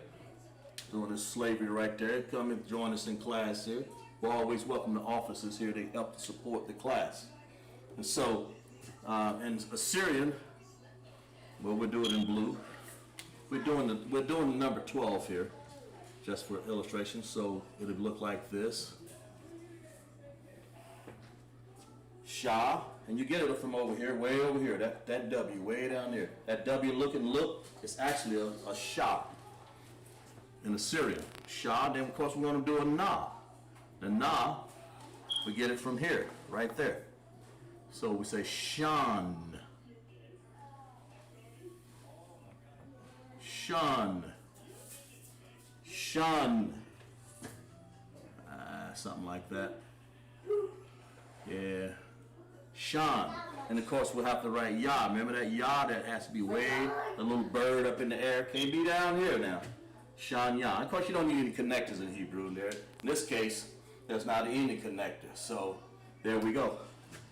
Doing this slavery right there. Come and join us in class here. We're always welcome the officers here. They help to support the class. And so, in Assyrian, well, we'll do it in blue. We're doing the number 12 here, just for illustration. So it'll look like this. Shah, and you get it from over here, way over here. That W, way down there. That W look is actually a Shah. In Assyrian, Shah. Then of course we're going to do a Na. The Na, we get it from here, right there. So we say Shan, Shun, Shun, something like that. Yeah, Shan. And of course we'll have to write Ya. Remember that Ya that has to be way, a little bird up in the air. Can't be down here now. Shan Ya. Of course you don't need any connectors in Hebrew there. In this case, there's not any connector. So there we go.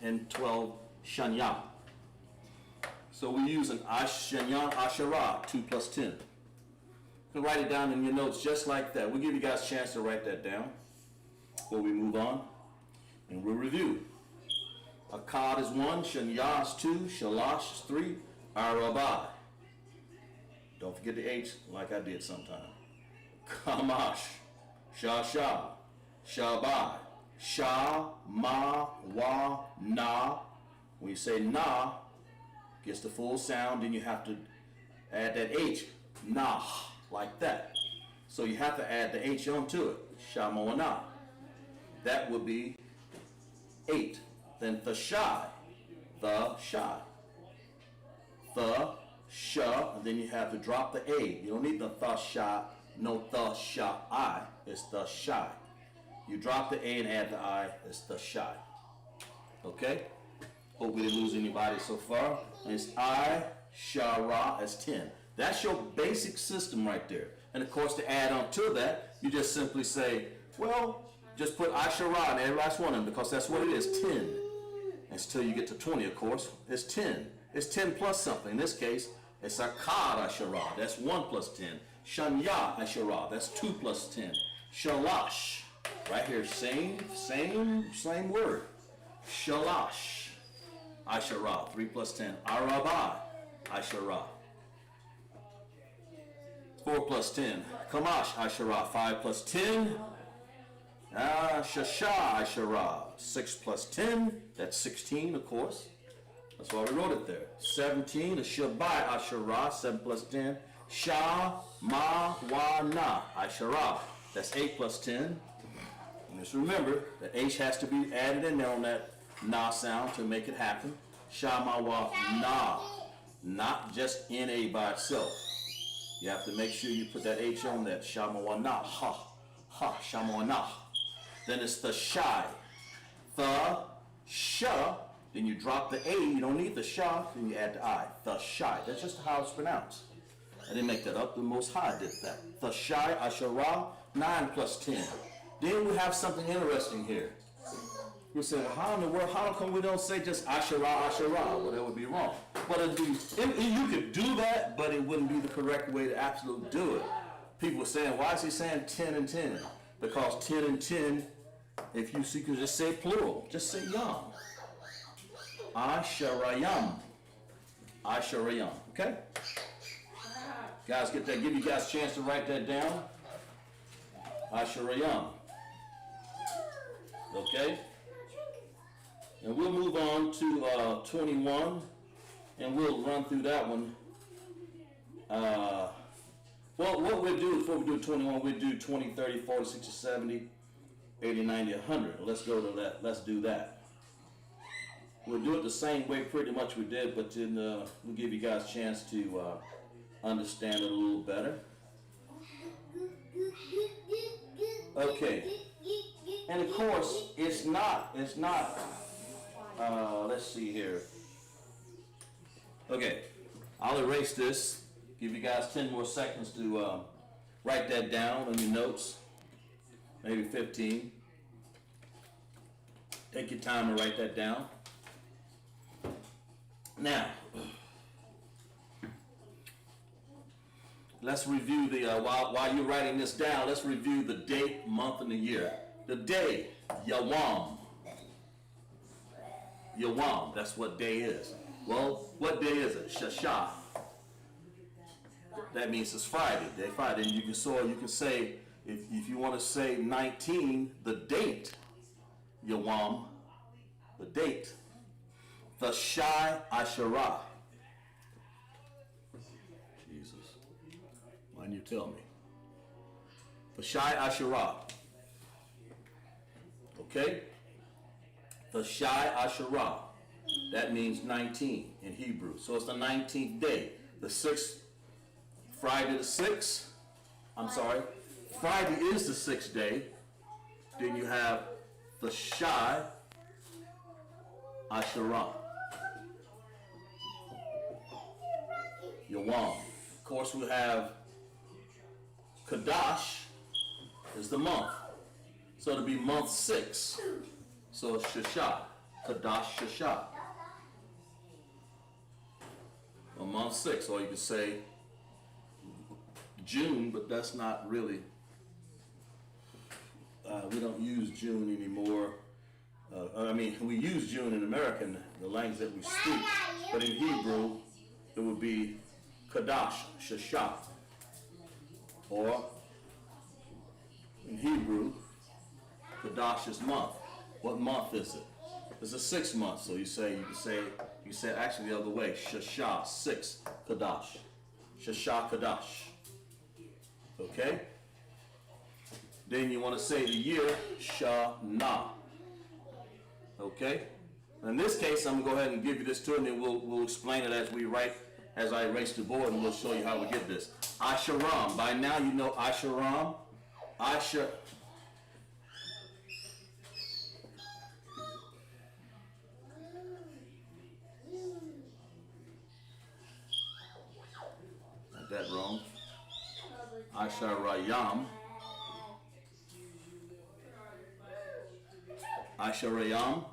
In 12, Shan Ya. So we use an Ashanyan Asherah, 2 plus 10. You can write it down in your notes just like that. We'll give you guys a chance to write that down before we move on. And we'll review. Akkad is 1, Shanya is 2, Shalash is 3, Arabai. Don't forget the H like I did sometime. Kamash, Shasha, Shabai, Sha, Ma, Wa, Na. When you say Na, gets the full sound, then you have to add that H, Nah, like that. So you have to add the H onto it, Shamoana. That would be 8. Then the Shai, the Shai. The Sha, and then you have to drop the A. You don't need the Sha, no the Sha, I. It's the Shai. You drop the A and add the I, it's the Shai. Okay? Hope we didn't lose anybody so far. It's I, Shara, as 10. That's your basic system right there. And of course, to add on to that, you just simply say, well, just put I, Shara in every last one of them, because that's what it is, 10. Until you get to 20, of course, it's 10. It's 10 plus something. In this case, it's Akkad Asherah. That's 1 plus 10. Shanya Asherah. That's 2 plus 10. Shalash. Right here, same word. Shalash Asherah. 3 plus 10. Arabai Asherah. 4 plus 10. Kamash Asherah. 5 plus 10. Shasha Ashara. 6 plus 10, that's 16, of course. That's why we wrote it there. 17, a Shabbai Ashara, 7 plus 10. Sha, ma, wa, na, Ashara. That's 8 plus 10. And just remember, the H has to be added in there on that na sound to make it happen. Sha, ma, wa, na. Not just N-A by itself. You have to make sure you put that H on that. Sha, ma, wa, na. Ha, ha, sha, ma, wa, na. Then it's the shy. The, sha. Then you drop the A, you don't need the sha, then you add the I. The shy. That's just how it's pronounced. I didn't make that up, the Most High did that. The shy, Asherah, 9 plus 10. Then we have something interesting here. We said, how in the world, how come we don't say just Asherah, Asherah? Well, that would be wrong. But you could do that, but it wouldn't be the correct way to absolutely do it. People were saying, why is he saying 10 and 10? Because 10 and 10, if you see, you can just say plural. Just say yam. Asherayam. Asherayam. Okay? Guys, get that. Give you guys a chance to write that down. Asherayam. Okay? And we'll move on to 21, and we'll run through that one. Well, what we'll do before we do 21, we'll do 20, 30, 40, 60, 70, 80, 90, 100. Let's go to that. Let's do that. We'll do it the same way pretty much we did, but then we'll give you guys a chance to understand it a little better. Okay. And of course, it's not, let's see here. Okay, I'll erase this, give you guys 10 more seconds to write that down on your notes, maybe 15. Take your time to write that down. Now, let's review the, while you're writing this down, let's review the date, month, and the year. The day, Yawam. Yawam, that's what day is. Well, what day is it? Shasha. That means it's Friday, day Friday. And you can say, if you want to say 19, the date, Yawam, the date. The Shai Asherah. Jesus. Why didn't you tell me? The Shai Asherah. Okay? The Shai Asherah. That means 19 in Hebrew. So it's the 19th day. The 6th, Friday the 6th. I'm sorry. Friday is the 6th day. Then you have the Shai Asherah. Yawam. Of course, we have Kadash is the month. So it'll be month 6. So it's Shasha. Kadash Shasha. Well, month 6. Or you could say June, but that's not really, we don't use June anymore. I mean, we use June in American, the language that we speak, but in Hebrew, it would be Kadash, Shasha. Or, in Hebrew, Kadash is month. What month is it? It's the 6th month, so you can say actually the other way, Shasha, 6, Kadash. Shasha, Kadash. Okay? Then you want to say the year, Shana. Okay? In this case, I'm going to go ahead and give you this to it, and then we'll explain it as I erase the board, and we'll show you how we get this. Asheram. By now you know Asheram. Asher. Got that wrong. Asherayam. Asherayam.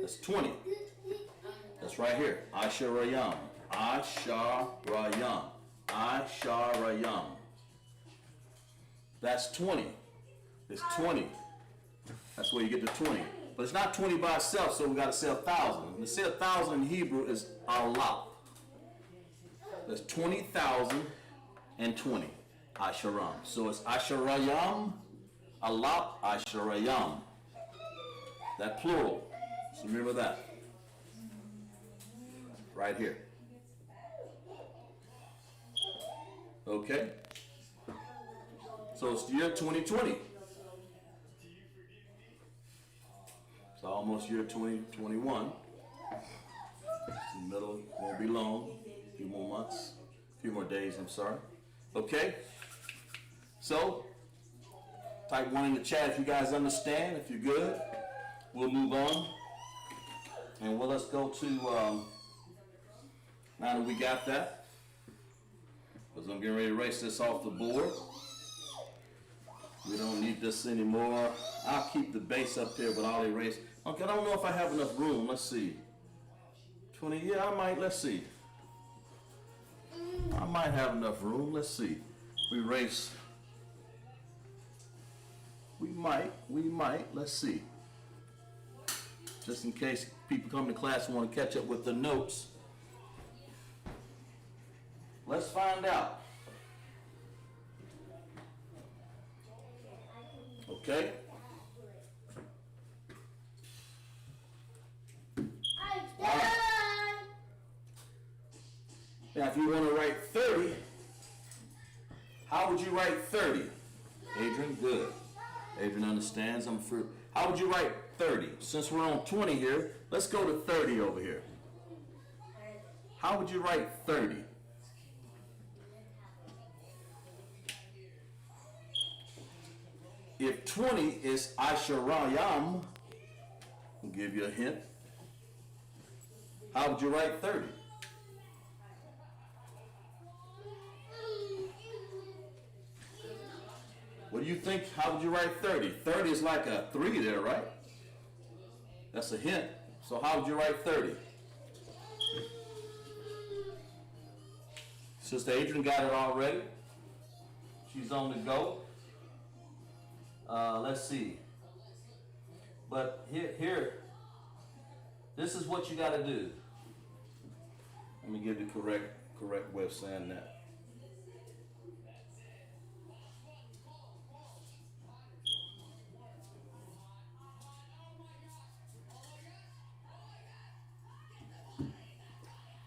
That's 20. That's right here. Asherayam. Asherayam. Asherayam. That's 20. It's 20. That's where you get the 20. But it's not 20 by itself, so we got to say 1,000. And to say 1,000 in Hebrew is Allah. That's 20,020. Asheram. So it's Asherayam. alap asharayam. That plural. So remember that. Right here. Okay? So it's the year 2020. It's almost year 2021. It's in the middle, won't be long. A few more months, a few more days, I'm sorry. Okay? So, type 1 in the chat if you guys understand, if you're good. We'll move on. And let's go to, now that we got that, because I'm getting ready to erase this off the board. We don't need this anymore. I'll keep the base up here, but I'll erase. Okay, I don't know if I have enough room. Let's see. 20, yeah, I might. Let's see. I might have enough room. Let's see. We erase. We might. Let's see. Just in case people come to class and want to catch up with the notes. Let's find out. Okay? Now, if you want to write 30, how would you write 30? Adrian, good. Adrian understands. I'm free. How would you write 30? Since we're on 20 here, let's go to 30 over here. How would you write 30? If 20 is Asharayam, I'll give you a hint. How would you write 30? What do you think? How would you write 30? 30 is like a 3 there, right? That's a hint. So how would you write 30? Sister Adrian got it already. She's on the go. Let's see. But here, this is what you got to do. Let me give you the correct way of saying that.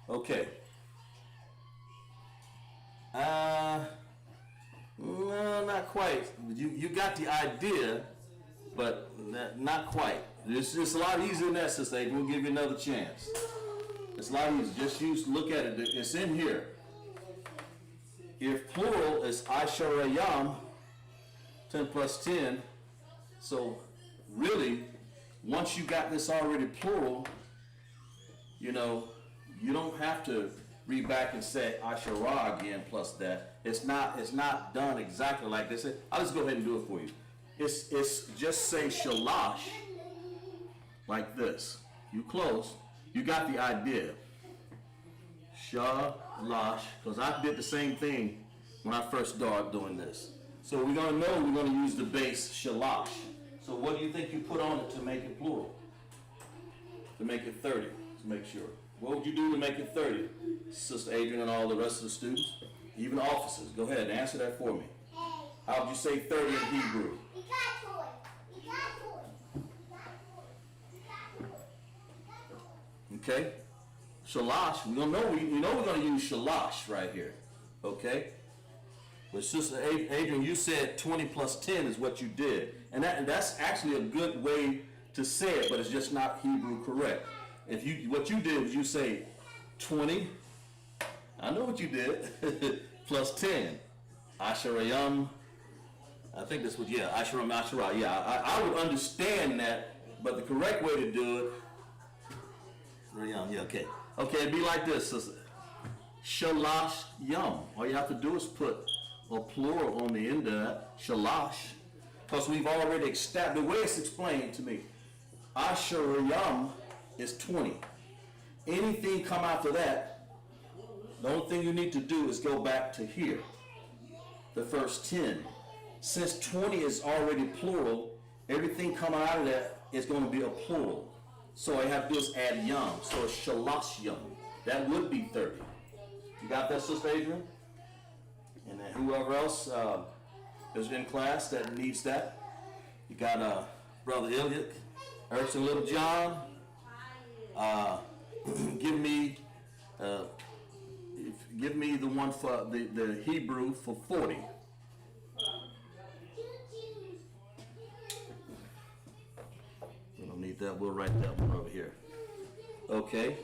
Okay. No, not quite. You got the idea, but not quite. It's just a lot easier than that, Sister Adrian. We'll give you another chance. It's a lot easier. Just look at it. It's in here. If plural is Asharayam, 10 plus 10, so really, once you got this already plural, you know, you don't have to read back and say Asherah again plus that. It's not done exactly like this. I'll just go ahead and do it for you. It's just say shalash like this. You close. You got the idea. Shalash, because I did the same thing when I first started doing this. So we're gonna know we're gonna use the base shalash. So what do you think you put on it to make it plural? To make it 30, to make sure. What would you do to make it 30? Sister Adrian and all the rest of the students, even officers, go ahead and answer that for me. How would you say 30 in Hebrew? Okay? Shalash, we know we're going to use shalash right here. Okay? But Sister Adrian, you said 20 plus 10 is what you did. And that's actually a good way to say it, but it's just not Hebrew correct. What you did was you say 20, I know what you did, plus 10. Asherayam, I think this was, Asheram, Asherah, I would understand that, but the correct way to do it, okay. Okay, it'd be like this, sister. Shalash yum. All you have to do is put a plural on the end of that, shalash, because we've already established, the way it's explained to me, Asherayam is 20. Anything come after that, the only thing you need to do is go back to here, the first 10. Since 20 is already plural, everything coming out of that is going to be a plural. So all you have to do is add yum. So it's shalash yum. That would be 30. You got that, Sister Adrian? And then whoever else is in class that needs that, You got Brother Elliot, Urson Little John. Give me the one for the Hebrew for 40. We don't need that. We'll write that one over here. Okay.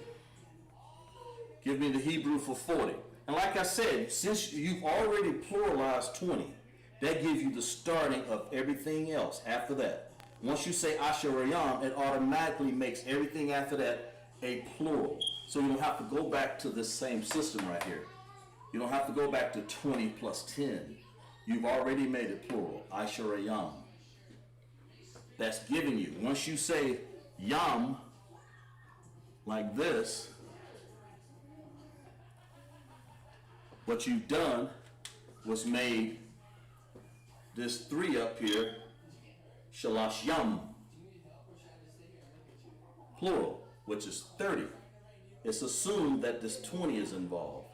Give me the Hebrew for 40. And like I said, since you've already pluralized 20, that gives you the starting of everything else after that. Once you say Asherayam, it automatically makes everything after that a plural. So you don't have to go back to this same system right here. You don't have to go back to 20 plus 10. You've already made it plural, Asherayam. That's giving you, once you say yam, like this, what you've done was made this 3 up here, shalash yam, plural, which is 30. It's assumed that this 20 is involved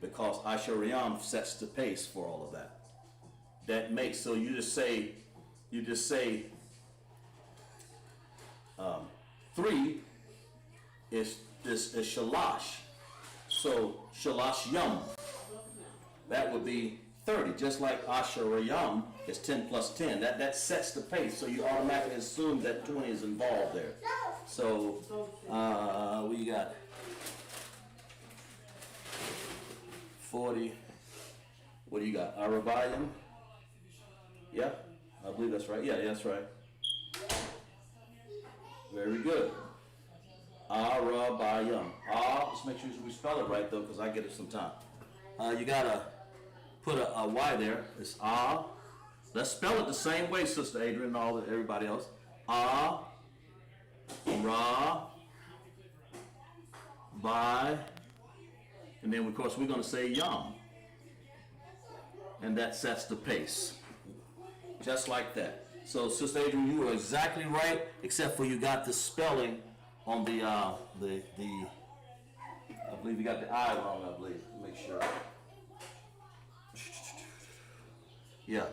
because Asherayam sets the pace for all of that. That makes, so you just say 3 is shalash. So shalash yam, that would be 30. Just like Asherayam is 10 plus 10. That sets the pace. So you automatically assume that 20 is involved there. So what you got? 40. What do you got? Arabayim? Yeah, I believe that's right. Yeah, that's right. Very good. Arabayim. Let's make sure we spell it right though, because I get it sometime. You gotta put a Y there. It's ah. Let's spell it the same way, Sister Adrian and everybody else. Ah, ra, by, and then of course we're gonna say yam, and that sets the pace, just like that. So, Sister Adrian, you were exactly right, except for you got the spelling on the I believe you got the I wrong. I believe. Make sure. Yeah.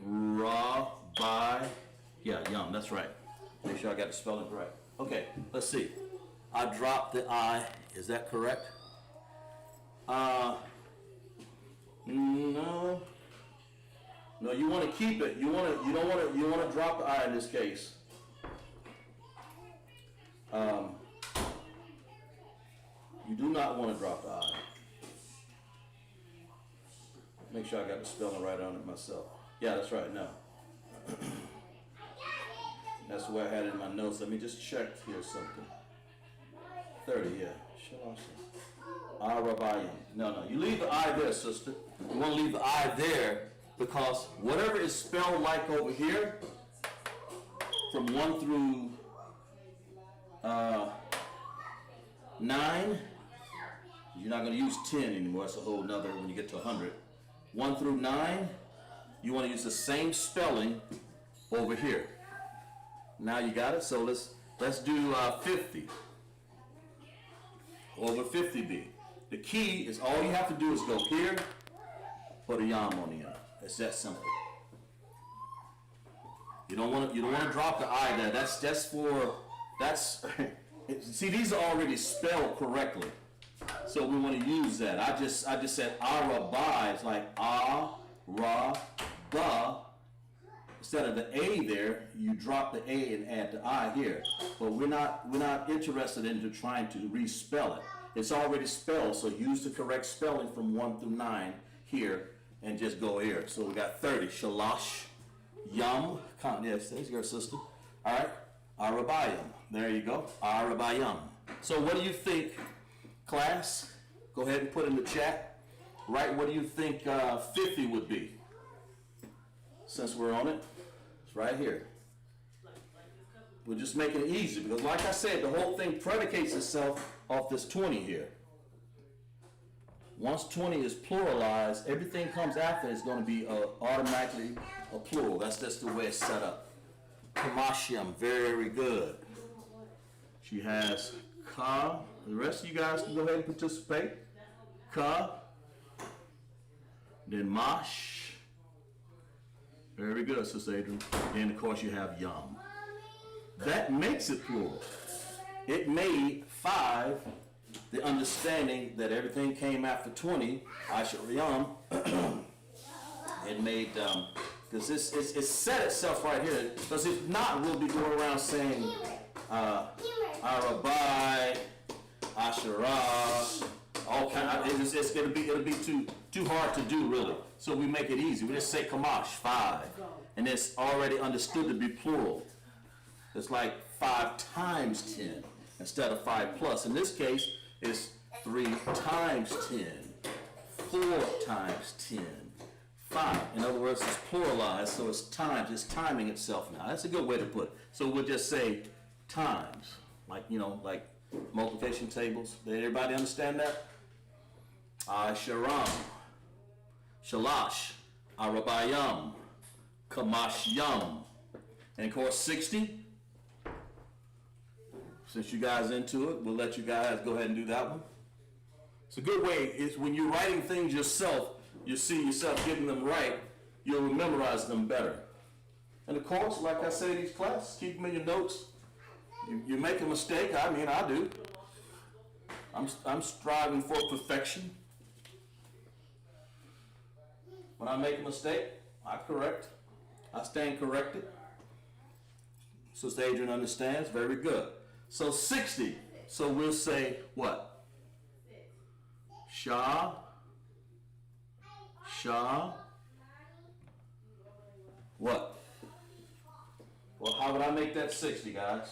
Ra, by. Yeah, yum. That's right. Make sure I got the spelling right. Okay. Let's see. I dropped the I. Is that correct? No. No, you want to keep it. You want to drop the I in this case. You do not want to drop the I. Make sure I got the spelling right on it myself. Yeah, that's right. No. That's the way I had it in my notes. Let me just check here something. 30, yeah. Arabayim. No. You leave the I there, sister. You want to leave the I there because whatever is spelled like over here, from 1 through 9, you're not going to use 10 anymore. That's a whole nother when you get to 100. 1 through 9, you want to use the same spelling over here. Now you got it. So let's do 50. What would 50 be? The key is all you have to do is go here, put a yam on the end. It's that simple. You don't want to drop the I there. That's see, these are already spelled correctly. So we want to use that. I just said arabai. It's like ah, ra, ba. Instead of the A there, you drop the A and add the I here. But we're not interested in trying to respell it. It's already spelled, so use the correct spelling from 1 through 9 here and just go here. So we got 30. Shalash, yum. Yes, there's your sister. All right. Arabayam. There you go. Arabayam. So what do you think, class? Go ahead and put in the chat. Right, what do you think 50 would be? Since we're on it, it's right here. We're just making it easy because, like I said, the whole thing predicates itself off this 20 here. Once 20 is pluralized, everything comes after is going to be automatically a plural. That's just the way it's set up. Kamashyam, very good. She has ka. The rest of you guys can go ahead and participate. Ka. Then mash. Very good, Sister Adrian. And of course you have yum. That makes it plural. It made 5 the understanding that everything came after 20, I.S.U.P.K. It made, because it set itself right here, because if not, we'll be going around saying, Arabai, Asherah, all kind of, it'll be too hard to do, really. So we make it easy. We just say Kamash, 5. And it's already understood to be plural. It's like 5 times 10 instead of 5 plus. In this case, it's 3 times 10, 4 times 10, 5. In other words, it's pluralized, so it's times. It's timing itself now. That's a good way to put it. So we'll just say times, like, like multiplication tables. Did everybody understand that? I-Sharam, Shalash, Arabayam, Kamashyam. And of course, 60. Since you guys into it, we'll let you guys go ahead and do that one. It's a good way. It's when you're writing things yourself, you see yourself getting them right, you'll memorize them better. And of course, like I say in these classes, keep them in your notes. You make a mistake, I mean, I do. I'm striving for perfection. When I make a mistake, I correct. I stand corrected. Sister Adrian understands, very good. So 60, so we'll say what? Shah, what? Well, how would I make that 60, guys?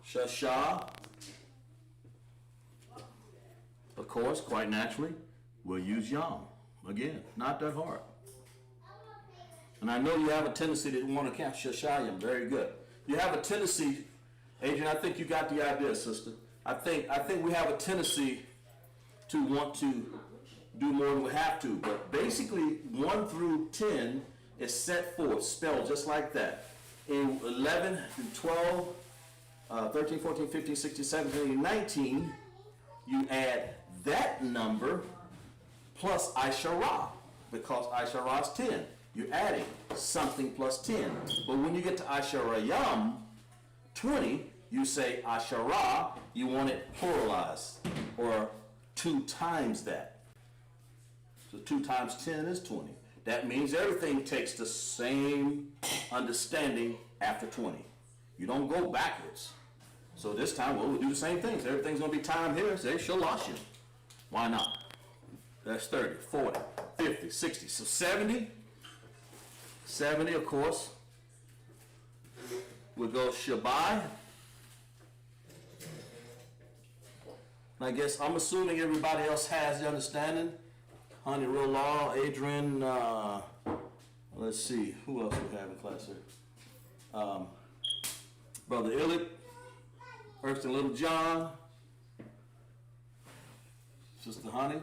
Shah. Of course, quite naturally, we'll use yam. Again, not that hard. And I know you have a tendency to want to count Shashayim. Very good. You have a tendency, Adrian, I think you got the idea, sister. I think we have a tendency to want to do more than we have to. But basically, 1 through 10 is set forth, spelled just like that. In 11 through 12, 13, 14, 15, 16, 17, 18, 19, you add that number plus Aisharah, because Aisharah is 10. You're adding something plus 10. But when you get to Asharayam, 20, you say Asharah, you want it pluralized, or 2 times that. So 2 times 10 is 20. That means everything takes the same understanding after 20. You don't go backwards. So this time, well, we'll do the same things. Everything's going to be timed here. Say Shalashim. Why not? That's 30, 40, 50, 60. So 70. 70, of course, we'll go Shabai. I guess I'm assuming everybody else has the understanding. Honey, Real Law, Adrian, let's see, who else we have in class here? Brother Illick, Erston Little John, Sister Honey,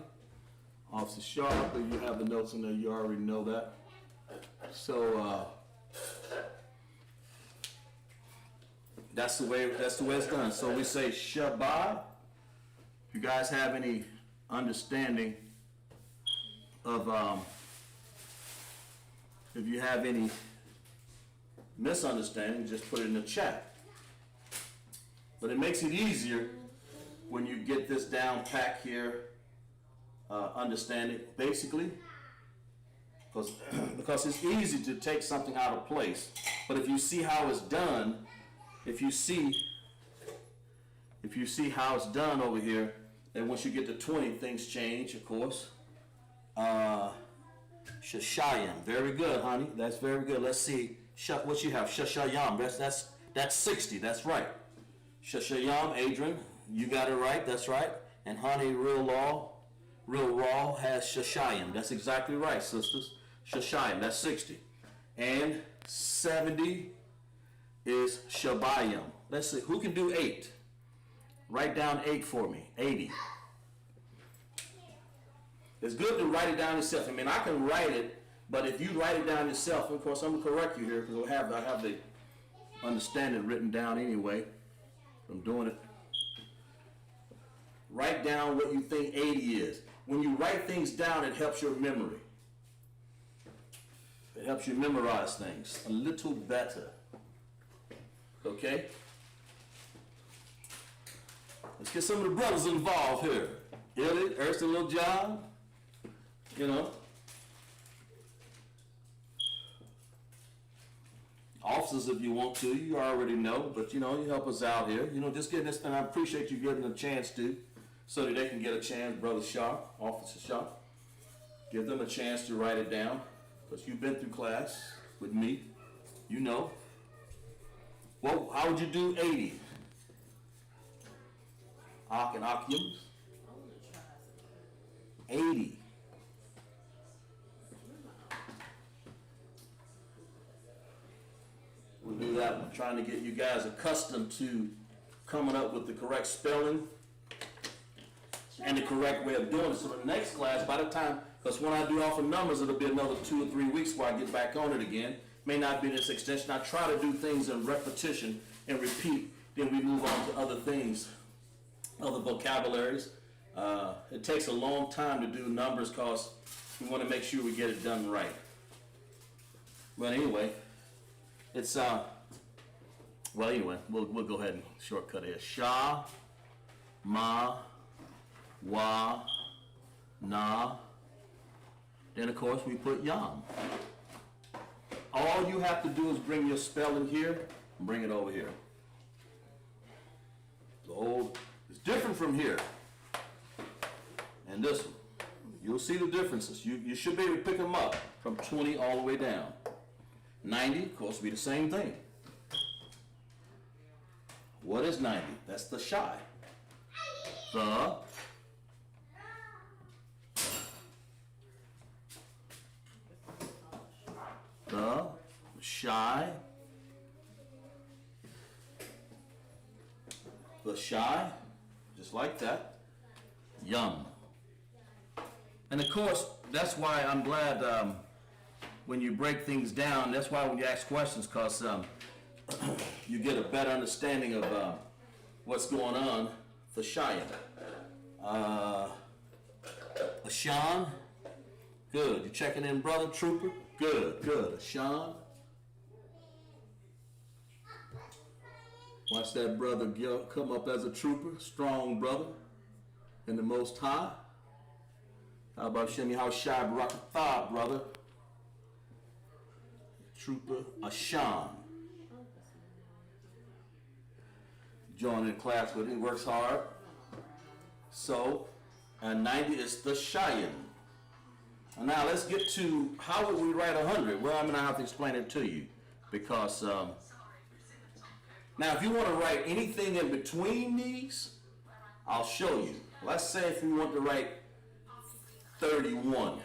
Officer Sharp, if you have the notes in there, you already know that. So that's the way it's done. So we say Shabbat. If you guys have any understanding of, if you have any misunderstanding, just put it in the chat. But it makes it easier when you get this down pack here, understanding basically. Because it's easy to take something out of place, but if you see how it's done, if you see how it's done over here, then once you get to 20, things change, of course. Shashayim, very good, honey. That's very good. Let's see what you have. Shashayim, that's 60. That's right. Shashayim, Adrian, you got it right. That's right. And honey, Real Raw has Shashayim. That's exactly right, sisters. Shashayim, that's 60. And 70 is Shabayim. Let's see, who can do 8? Write down 8 for me, 80. It's good to write it down yourself. I mean, I can write it, but if you write it down yourself, of course, I'm going to correct you here because I have the understanding written down anyway. I'm doing it. Write down what you think 80 is. When you write things down, it helps your memory. It helps you memorize things a little better. Okay? Let's get some of the brothers involved here. Elliot, Ernst, a little job. You know. Officers, if you want to, you already know, but you know, you help us out here. You know, just getting this thing, I appreciate you giving them a chance to, so that they can get a chance, Brother Shaw, Officer Shaw. Give them a chance to write it down, because you've been through class with me. You know. Well, how would you do 80? Arc and Archiums. 80. We'll do that one. Trying to get you guys accustomed to coming up with the correct spelling and the correct way of doing it. So the next class, by the time, because when I do offer numbers, it'll be another 2 or 3 weeks before I get back on it again. May not be this extension. I try to do things in repetition and repeat. Then we move on to other things, other vocabularies. It takes a long time to do numbers because we want to make sure we get it done right. But anyway, it's well anyway, we'll go ahead and shortcut it. Sha, ma, wa, na. Then of course we put yam. All you have to do is bring your spelling here and bring it over here. It's different from here. And this one. You'll see the differences. You should be able to pick them up from 20 all the way down. 90, of course, will be the same thing. What is 90? That's the shy. The shy. The shy, just like that. Yum. And of course, that's why I'm glad when you break things down, that's why when you ask questions, because you get a better understanding of what's going on for Shayan. Ashan, good. You checking in, brother? Trooper? Good, good. Ashan. Watch that brother come up as a trooper, strong brother in the Most High. How about Shemi Haushai Barakatah, brother? Trooper Ashan. Joining class with him, works hard. So, and 90 is the Shayan. And now let's get to how would we write 100? Well, I'm going to have to explain it to you because now if you want to write anything in between these, I'll show you. Let's say if we want to write 31.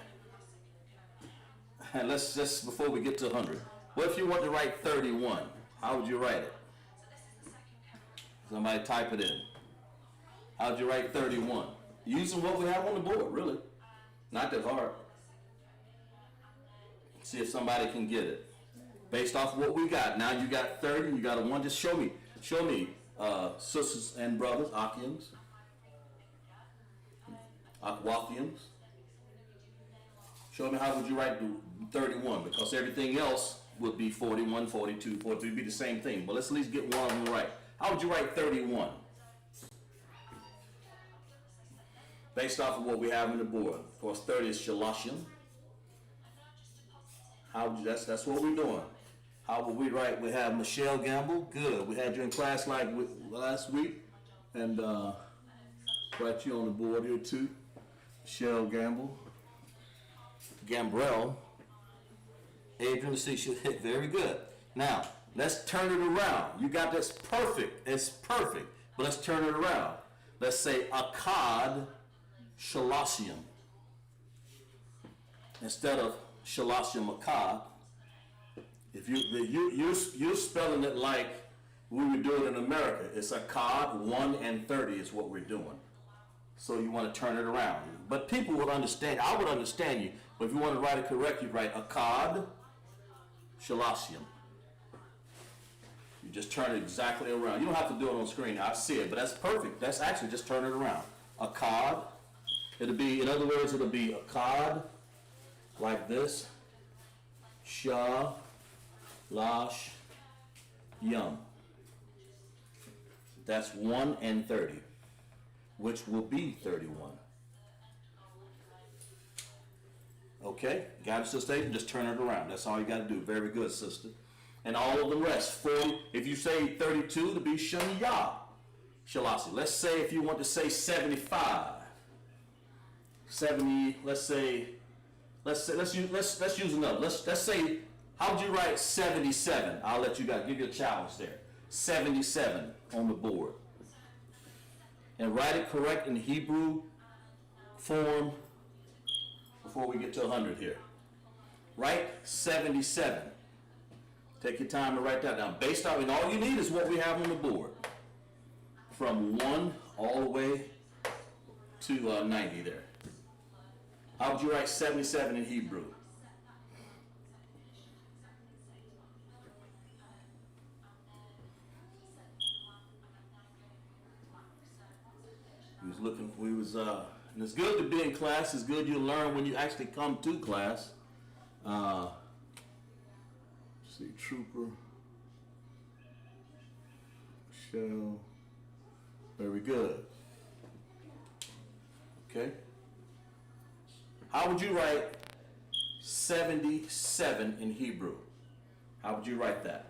And let's just, before we get to 100, what if you want to write 31? How would you write it? Somebody type it in. How would you write 31? Using what we have on the board, really. Not that hard. See if somebody can get it. Based off of what we got. Now you got 30, you got a 1. Just show me, sisters and brothers, Akians, Akwathians. Show me how would you write 31, because everything else would be 41, 42, 43, be the same thing. But let's at least get one of them right. How would you write 31? Based off of what we have on the board. Of course, 30 is Shalashim. That's what we're doing. How would we write? We have Michelle Gamble. Good. We had you in class like last week. And write you on the board here too. Michelle Gamble. Gambrell. Adrian, see, she hit very good. Now, let's turn it around. You got this perfect. It's perfect. But let's turn it around. Let's say Akkad Shalashim. Instead of Shalashim Akkad. If you're spelling it like we would do it in America. It's Akkad 1 and 30 is what we're doing. So you want to turn it around. But people will understand. I would understand you. But if you want to write it correct, you write Akkad Shalashim. You just turn it exactly around. You don't have to do it on screen. I see it, but that's perfect. That's actually just turn it around. Akkad. It'll be, in other words, it'll be Akkad like this. SHALAM. That's 1 and 30, which will be 31. Okay, got it, Sister Adrian? Just turn it around. That's all you got to do. Very good, sister. And all of the rest, 40, if you say 32 to be Shania, Shalasi. Let's say if you want to say 75, 70, let's use another. Let's say, how would you write 77? I'll let you guys, give you a challenge there. 77 on the board. And write it correct in Hebrew form before we get to 100 here. Write 77. Take your time to write that down. Based on, and all you need is what we have on the board. From 1 all the way to 90 there. How would you write 77 in Hebrew? And it's good to be in class. It's good you learn when you actually come to class. See, Trooper, Shell, very good. Okay. How would you write 77 in Hebrew? How would you write that?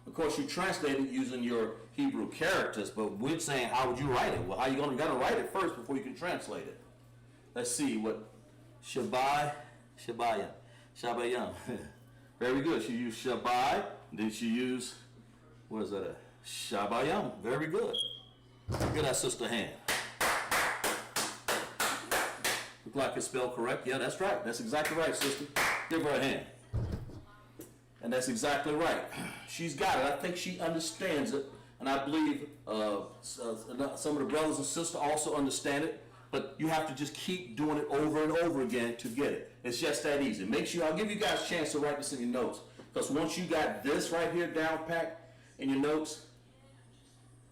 Of course, you translate it using your Hebrew characters, but we're saying, how would you write it? Well, how you gonna write it first before you can translate it? Let's see what Shabayam. Very good. She used Shabai. Then she used, what is that? Shabayam. Very good. Give that sister a hand. Look like it's spelled correct. Yeah, that's right. That's exactly right, sister. Give her a hand. And that's exactly right. She's got it. I think she understands it. And I believe some of the brothers and sisters also understand it. But you have to just keep doing it over and over again to get it. It's just that easy. Make sure, I'll give you guys a chance to write this in your notes. Because once you got this right here down packed in your notes,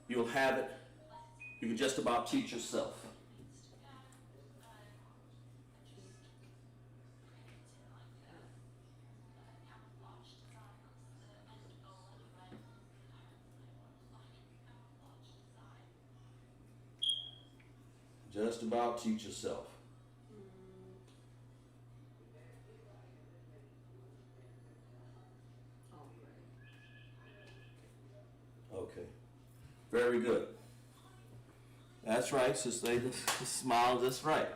you'll have it. You can just about teach yourself. Just about teach yourself. Okay. Very good. That's right, Sister Ada. Smile. That's right.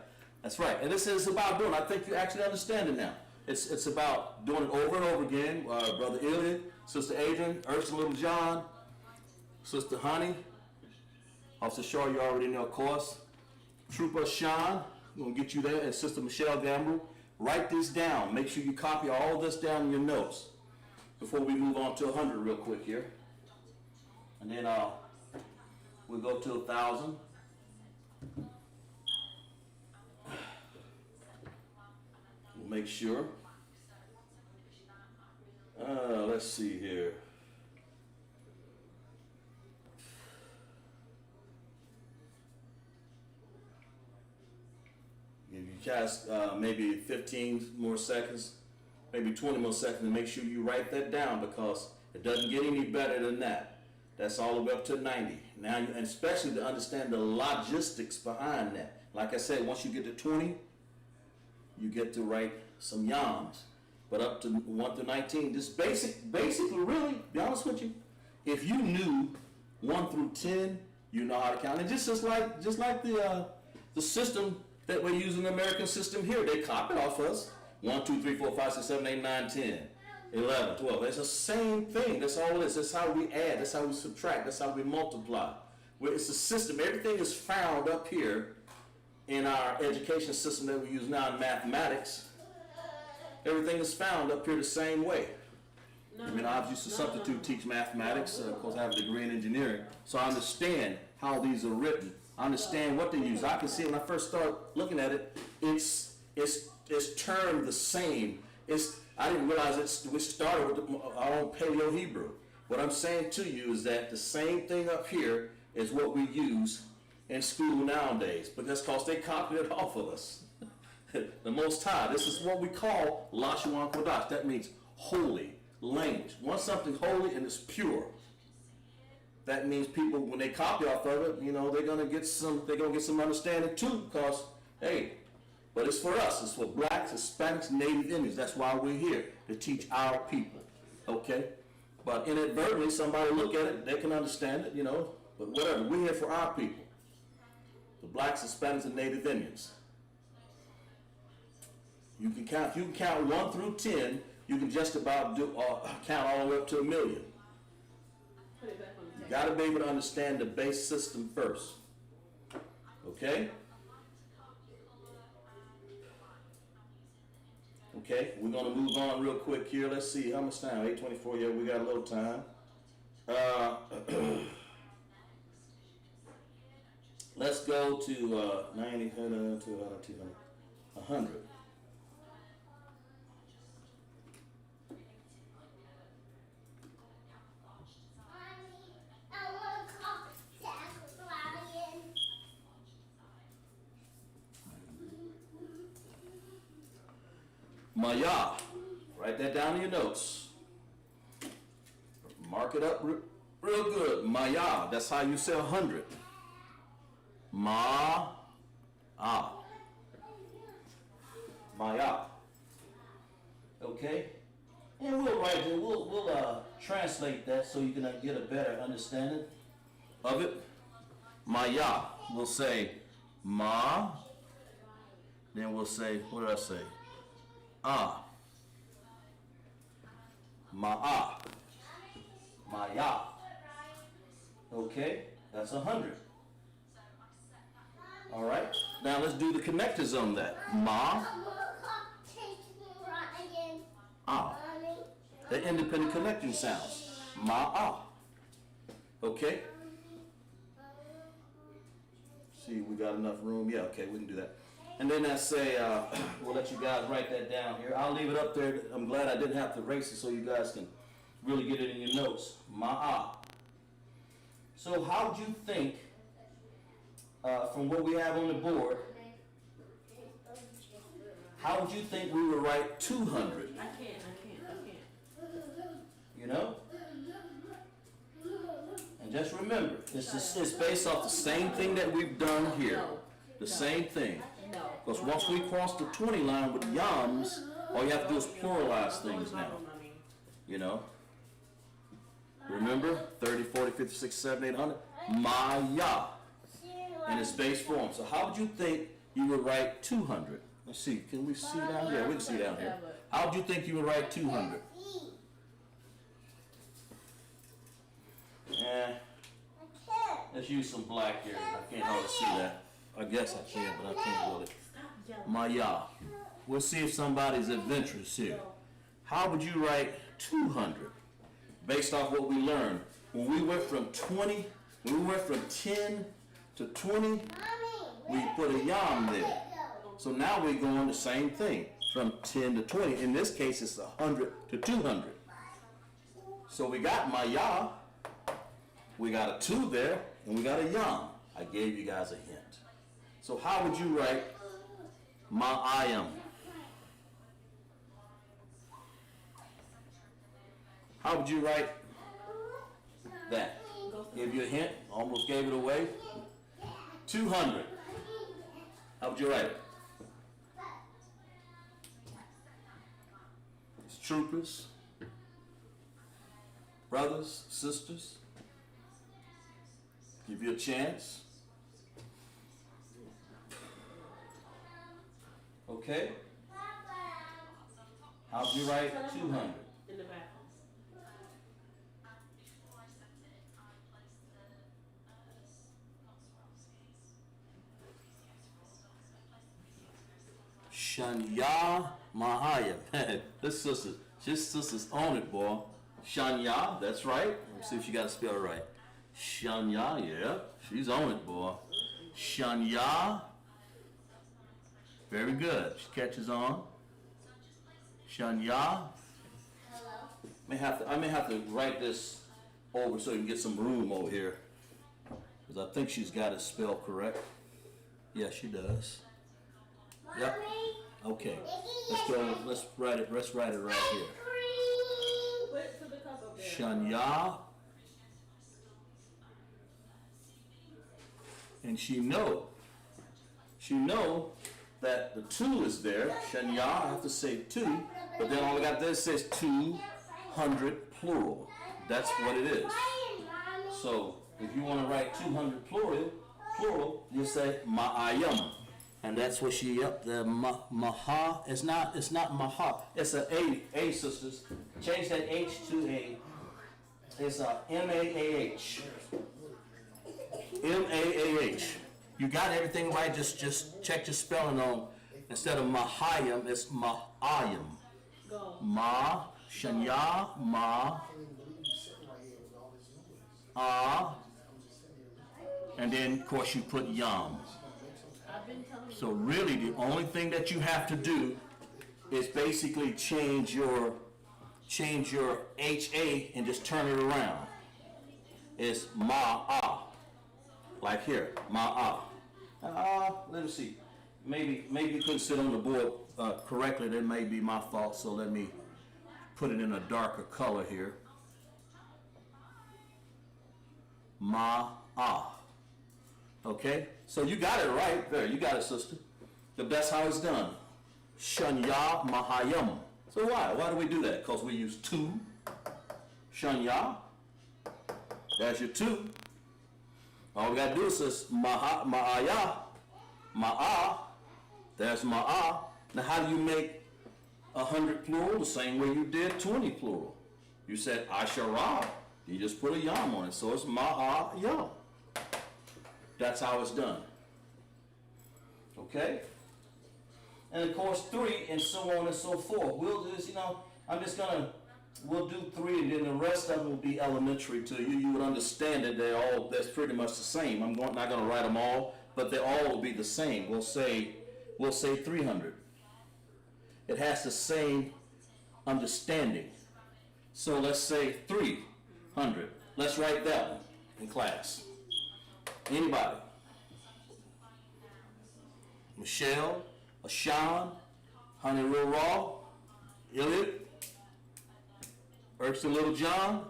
That's right. And this is about doing. I think you actually understand it now. It's about doing it over and over again. Brother Elliot, Sister Adrian, Ursula Little John, Sister Honey, Officer Shaw, you already know, of course. Trooper Sean, I'm going to get you there, and Sister Michelle Gamble. Write this down. Make sure you copy all this down in your notes before we move on to 100 real quick here. And then we'll go to 1,000. We'll make sure. Let's see here. Give you guys maybe 15 more seconds, maybe 20 more seconds, and make sure you write that down because it doesn't get any better than that. That's all the way up to 90. Now, and especially to understand the logistics behind that. Like I said, once you get to 20, you get to write some yams. But up to 1 to 19, just basically, really, be honest with you, if you knew 1 through 10, you know how to count. And just like the system that we're using, the American system here, they copied off us. 1, 2, 3, 4, 5, 6, 7, 8, 9, 10, 11, 12. It's the same thing. That's all it is. That's how we add. That's how we subtract. That's how we multiply. It's a system. Everything is found up here in our education system that we use now in mathematics. Everything is found up here the same way. I mean, I used to substitute teach mathematics. Of course, I have a degree in engineering. So I understand how these are written. I understand what they use. I can see when I first start looking at it, it's termed the same. I didn't realize we started with our own Paleo Hebrew. What I'm saying to you is that the same thing up here is what we use in school nowadays, but that's because they copied it off of us. the Most High. This is what we call LASHAWAN QADASH. That means holy language. Once something's holy and it's pure, that means people, when they copy off of it, you know, they're gonna get some understanding too. Because hey, but it's for us. It's for blacks, Hispanics, Native Indians. That's why we're here, to teach our people. Okay, but inadvertently, somebody look at it, they can understand it, you know. But whatever, we're here for our people, the blacks, Hispanics, and Native Indians. You can count. If you can count 1 through 10, you can just about count all the way up to 1,000,000. You got to be able to understand the base system first. Okay? Okay, we're going to move on real quick here. Let's see, how much time? 8:24, yeah, we got a little time. Let's go to 90, 200, 100. Maya, write that down in your notes. Mark it up real good. Maya, that's how you say 100. Maya. Maya. Okay? And we'll write it, we'll translate that so you can get a better understanding of it. Maya, we'll say ma, then we'll say, what did I say? Ma'a. Maya. Okay, that's 100. All right, now let's do the connectors on that. Ma, the independent connecting sounds. Ma'a. Okay. See, we got enough room. Yeah, okay, we can do that. And then I say, we'll let you guys write that down here. I'll leave it up there. I'm glad I didn't have to erase it so you guys can really get it in your notes. Ma'a. So how would you think, from what we have on the board, how would you think we would write 200? I can't. You know? And just remember, it's based off the same thing that we've done here. The same thing. Because once we cross the 20 line with yams, all you have to do is pluralize things now. You know? Remember? 30, 40, 50, 60, 70, 800. Maya. In its base form. So how would you think you would write 200? Let's see. Can we see down here? We can see down here. How would you think you would write 200? Let's use some black here. I can't hardly see that. I guess I can, but I can't really. Maya. We'll see if somebody's adventurous here. How would you write 200? Based off what we learned. When we went from 10 to 20, we put a yam there. So now we're going the same thing. From 10 to 20. In this case, it's 100 to 200. So we got Maya. We got a 2 there, and we got a yam. I gave you guys a hint. So how would you write ma'ayam? How would you write that? Give you a hint. Almost gave it away. 200. How would you write it? It's troopers, brothers, sisters. Give you a chance. Okay? How would you write 200? In the back. Shanya Mahaya. This sister's on it, boy. Shanya, that's right. Let me see if she got to spell it right. Shanya, yeah, she's on it, boy. Shanya. Very good. She catches on. Shanya. I may have to write this over so you can get some room over here. Because I think she's got it spelled correct. Yeah, she does. Yep. Okay. Let's go. Let's write it. Let's write it right here. Shanya. And she know that the 2 is there. Shanya, I have to say 2, but then all I got there says 200 plural. That's what it is. So if you want to write 200 plural, you say ma'ayam. And that's what she up there. Maha. It's not maha. It's a sisters. Change that H to a. It's a M-A-A-H. M-A-A-H. You got everything right. Just check your spelling on. Instead of mahayam, it's ma'ayam. Ma, shanya, ma, and then of course you put yam. So really the only thing that you have to do is basically change your HA and just turn it around. It's ma'a. Like here, ma'a. Let me see. Maybe you couldn't sit on the board correctly. That may be my fault. So let me put it in a darker color here. Ma'a. Okay. So you got it right there. You got it, sister. But that's how it's done. Shanya mahayam. So why? Why do we do that? Because we use 2. Shanya. That's your 2. All we got to do is this ma'aya. Ma'a. There's ma'a. Now how do you make 100 plural? The same way you did 20 plural. You said ashara. You just put a yam on it. So it's ma'a yam. That's how it's done. Okay? And of course 3 and so on and so forth. We'll just, we'll do 3 and then the rest of them will be elementary to you. You would understand that that's pretty much the same. I'm not going to write them all, but they all will be the same. We'll say 300. It has the same understanding. So let's say 300. Let's write that one in class. Anybody? Michelle, Ashan, Honey Real Raw, Elliot, Erskine Little John.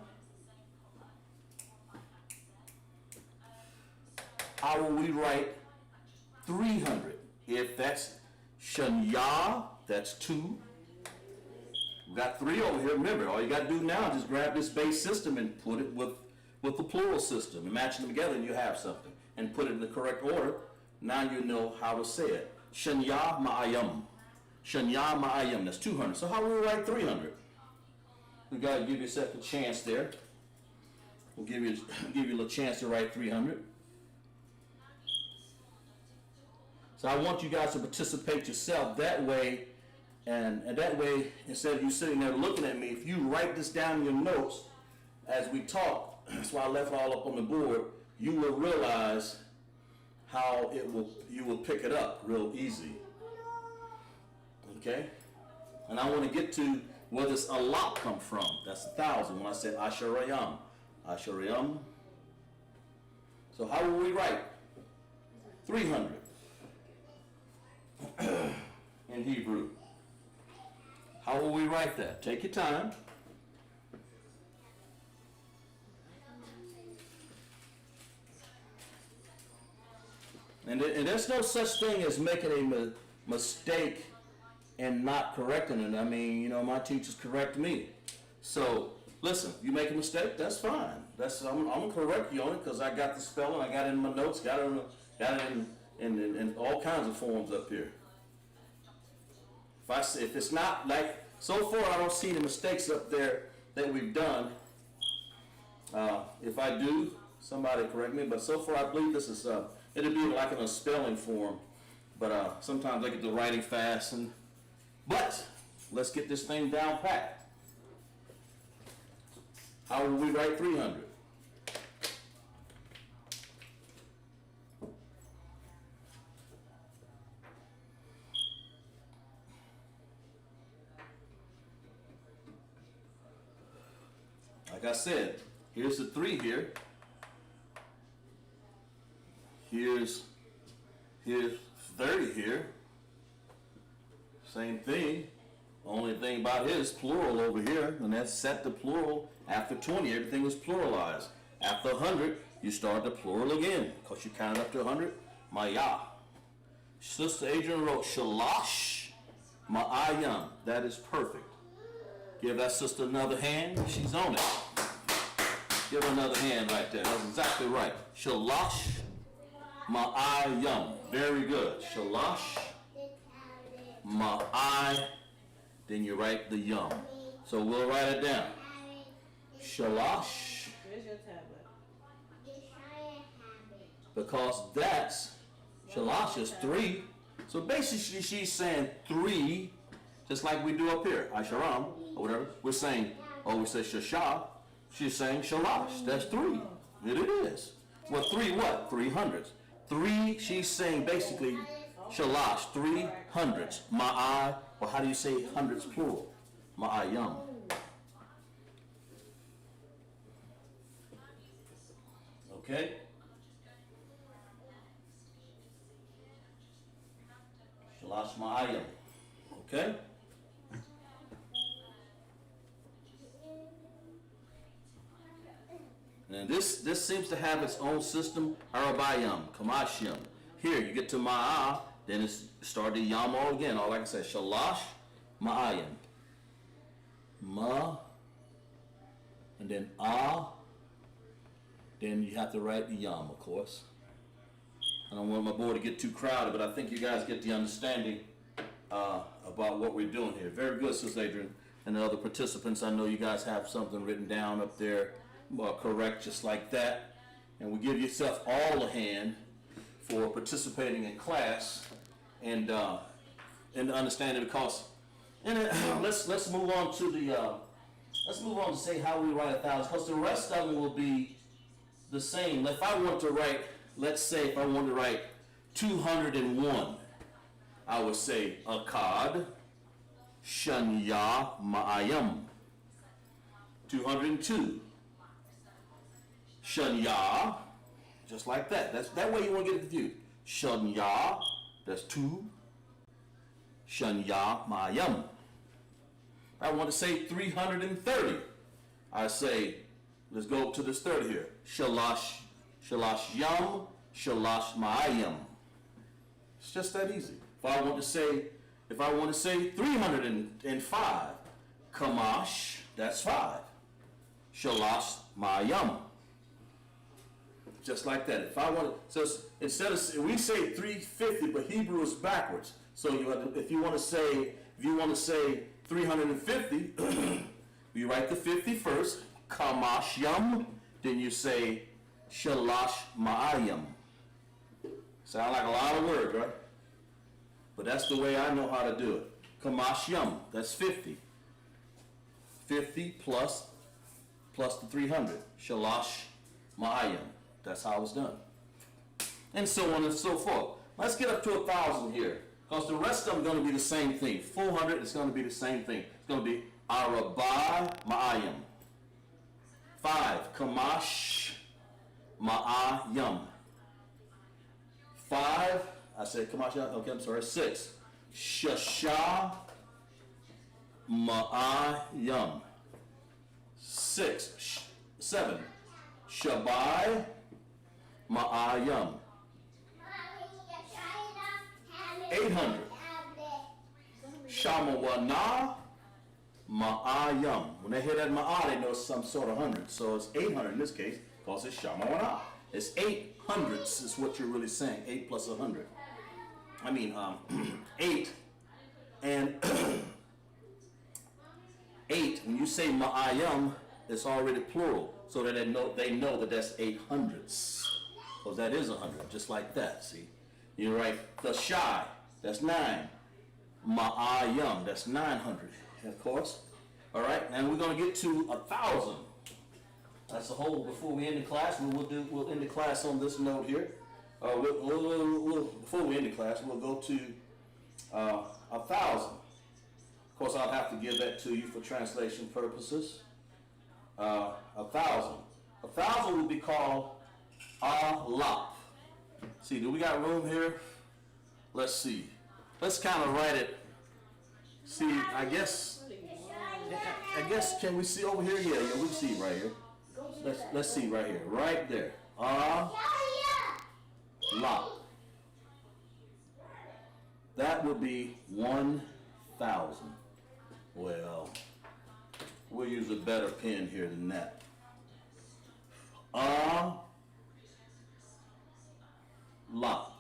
How will we write 300? If that's Shanya, that's 2. We got 3 over here. Remember, all you got to do now is just grab this base system and put it with the plural system and match them together and you have something. And put it in the correct order. Now you know how to say it. Shanya ma'ayam. Shanya ma'ayam. That's 200. So how will we write 300? We got to give yourself a chance there. We'll give you a little chance to write 300. So I want you guys to participate yourself that way. And that way, instead of you sitting there looking at me, if you write this down in your notes as we talk, that's why I left it all up on the board, you will realize how you will pick it up real easy. Okay? And I want to get to where this a lot come from. That's 1,000 when I said Asharayam. Asharayam. So how will we write 300 in Hebrew? How will we write that? Take your time. And there's no such thing as making a mistake and not correcting it. I mean, my teachers correct me. So, listen, you make a mistake, that's fine. I'm going to correct you on it because I got the spelling, I got it in my notes, got it in all kinds of forms up here. If it's not like, so far I don't see the mistakes up there that we've done. If I do, somebody correct me, but so far I believe this is, it'll be like in a spelling form, but sometimes I get the writing fast. But let's get this thing down pat. How will we write 300? Like I said, here's the 3 here. Here's 30 here. Same thing. Only thing about it is plural over here, and that's set to plural. After 20, everything is pluralized. After 100, you start the plural again, because you counted up to 100. Maya. Sister Adrian wrote, Shalash Ma'ayam. That is perfect. Give that sister another hand. She's on it. Give her another hand right there. That's exactly right. Shalash Ma'ayam. Very good. Shalash Ma'ay. Then you write the yum. So we'll write it down. Shalash. Where's your tablet? Because that's, Shalash is 3. So basically she's saying 3, just like we do up here. I.S.U.P.K, or whatever. We're saying, we say Shasha. She's saying Shalash. That's 3. It is. Well, 3 what? 300s. 3, she's saying basically Shalash, 300s. Ma'ai, or how do you say hundreds plural? Ma'ayam. Okay? Shalash Ma'ayam. Okay? And this seems to have its own system. Arabayam, Kamashim. Here you get to Ma'a, then it's start the yam all again. All like I said, Shalash Ma'ayam. Ma, and then then you have to write the yam, of course. I don't want my board to get too crowded, but I think you guys get the understanding about what we're doing here. Very good, Sister Adrian. And the other participants, I know you guys have something written down up there, correct, just like that. And we give yourself all a hand for participating in class and understanding, because. And let's move on to to say how we write 1,000, because the rest of them will be the same. If I want to write, let's say if I want to write 201, I would say Akkad Shanya Ma'ayam. 202 Shanya, just like that. That way you won't get confused. Shanya, that's 2. Shanya Ma'ayam. I want to say 330. I say, let's go to this 30 here. Shalash Yam, Shalash Ma'ayam. It's just that easy. If I want to say 305, Kamash, that's 5. Shalash Ma'ayam. Just like that. If I want to, so instead of, we say 350, but Hebrew is backwards. So if you want to say 350, you write the 50 first, Kamash Yam, then you say Shalash Ma'ayam. Sound like a lot of words, right? But that's the way I know how to do it. Kamash Yam, that's 50. 50 plus the 300. Shalash Ma'ayam. That's how it's done. And so on and so forth. Let's get up to 1,000 here, because the rest of them are going to be the same thing. 400 is going to be the same thing. It's going to be Arabai Ma'ayam. 5, Kamash Ma'ayam. 5, I said Kamash, okay, I'm sorry. 6, Shasha Ma'ayam. 7, Shabai Ma'ayam. 800, Shamawana Ma'ayam. When they hear that Ma'a, they know it's some sort of 100. So it's 800 in this case, because it's Shamawana. It's 800s is what you're really saying. 8 plus 100. I mean, 8 and 8. When you say Ma'ayam, it's already plural, so that they know that that's 800s. Because that is 100, just like that. See, you write the shy. That's 9. Ma'ayam, that's 900, of course. All right, and we're going to get to 1,000. That's the whole. Before we end the class, we'll end the class on this note here. Before we end the class, we'll go to 1,000. Of course, I'll have to give that to you for translation purposes. 1,000. 1,000 will be called Alap. See, do we got room here? Let's see. Let's kind of write it See, I guess, can we see over here? Yeah, we see right here. Let's see right here, right there. La. That would be 1,000. Well, we'll use a better pen here than that. La.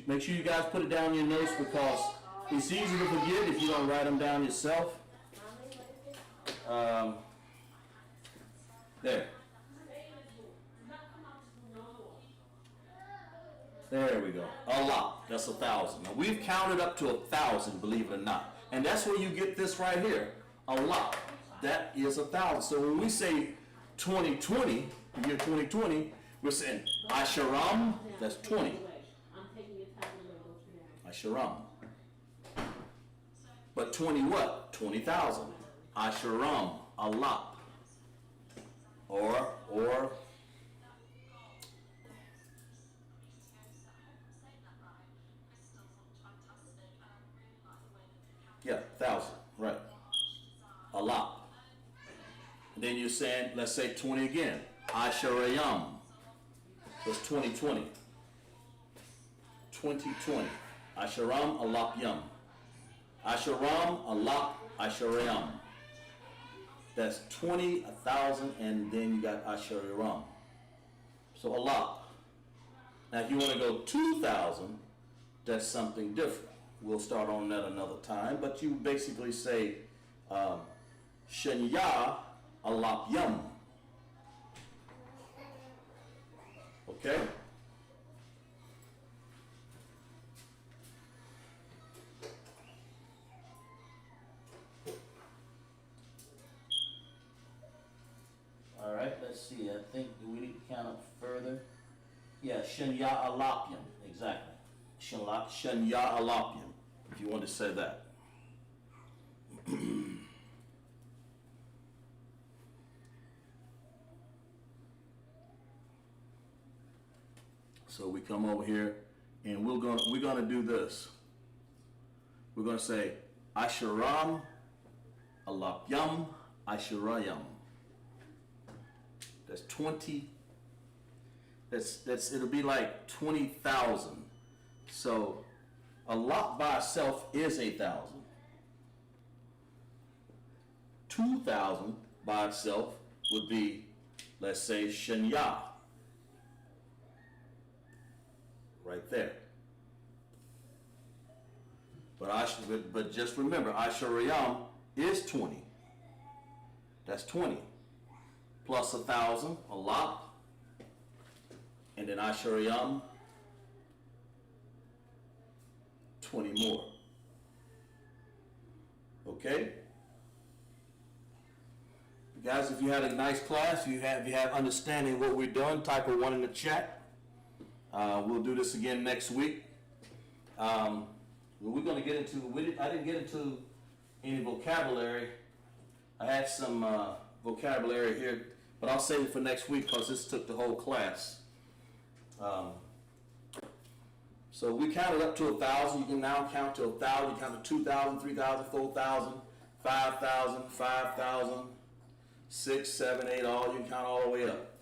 Make sure you guys put it down in your notes because it's easy to forget if you don't write them down yourself. There. There we go. A lot. That's 1,000. Now we've counted up to 1,000, believe it or not. And that's where you get this right here. A lot. That is 1,000. So when we say 2020, the year 2020, we're saying Asharam, that's 20. Asharam. But 20 what? 20,000. Asharam, a lot. Or yeah, 1,000, right. A lot. And then you're saying, let's say 20 again. Asharayam. That's 2020. 2020. Asharam alap yam. Asharam alap asharayam. That's 20, 1,000, and then you got asharam. So a lot. Now if you want to go 2,000, that's something different. We'll start on that another time, but you basically say Shenya alap yam. Okay? All right, let's see. I think, do we need to count up further? Yeah, Shenya alap yam. Exactly. Shenya alap yam, if you want to say that. So we come over here and we're gonna do this. We're gonna say Asharam alap yam Asharayam. That's 20. It'll be like 20,000. So a lot by itself is 8,000. 2,000 by itself would be, let's say, Shenya. Right there. But just remember, Asharayam is 20. That's 20. Plus 1,000, a lot. And then Asharayam, 20 more. Okay? Guys, if you had a nice class, if you have understanding what we're doing, type a 1 in the chat. We'll do this again next week. We're going to get into, I didn't get into any vocabulary. I had some vocabulary here, but I'll save it for next week because this took the whole class. So we counted up to 1,000. You can now count to 1,000. You count to 2,000, 3,000, 4,000, 5,000, 5,000, 6, 7, 8, all. You can count all the way up.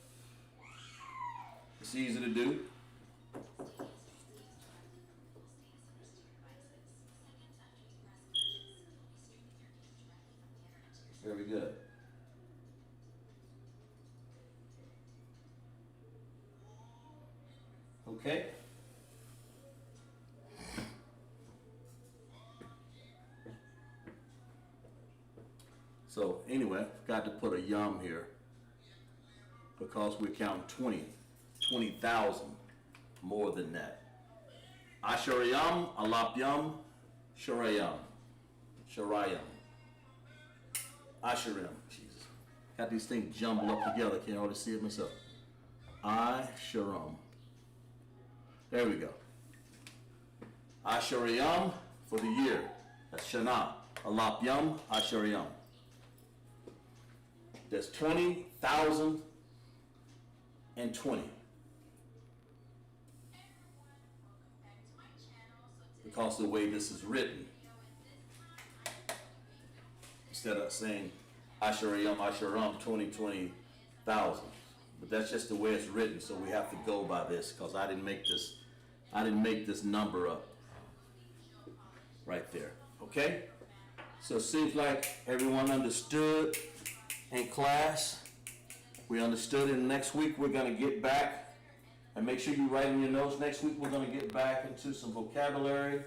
It's easy to do. Very good. Okay. So anyway, got to put a yum here because we're counting 20,000 more than that. Asharayam, alapyam, sharayam, sharayam. Asharim, Jesus. Got these things jumbled up together. Can't hardly see it myself. Asharam. There we go. Asharayam for the year. That's Shana. Alapyam, Asharayam. That's 20,020. because of the way this is written. Instead of saying Asheram 20,000. But that's just the way it's written, so we have to go by this because I didn't make this number up right there. Okay? So it seems like everyone understood in class. We understood it. Next week we're going to get back, and make sure you write in your notes. Next week we're going to get back into some vocabulary.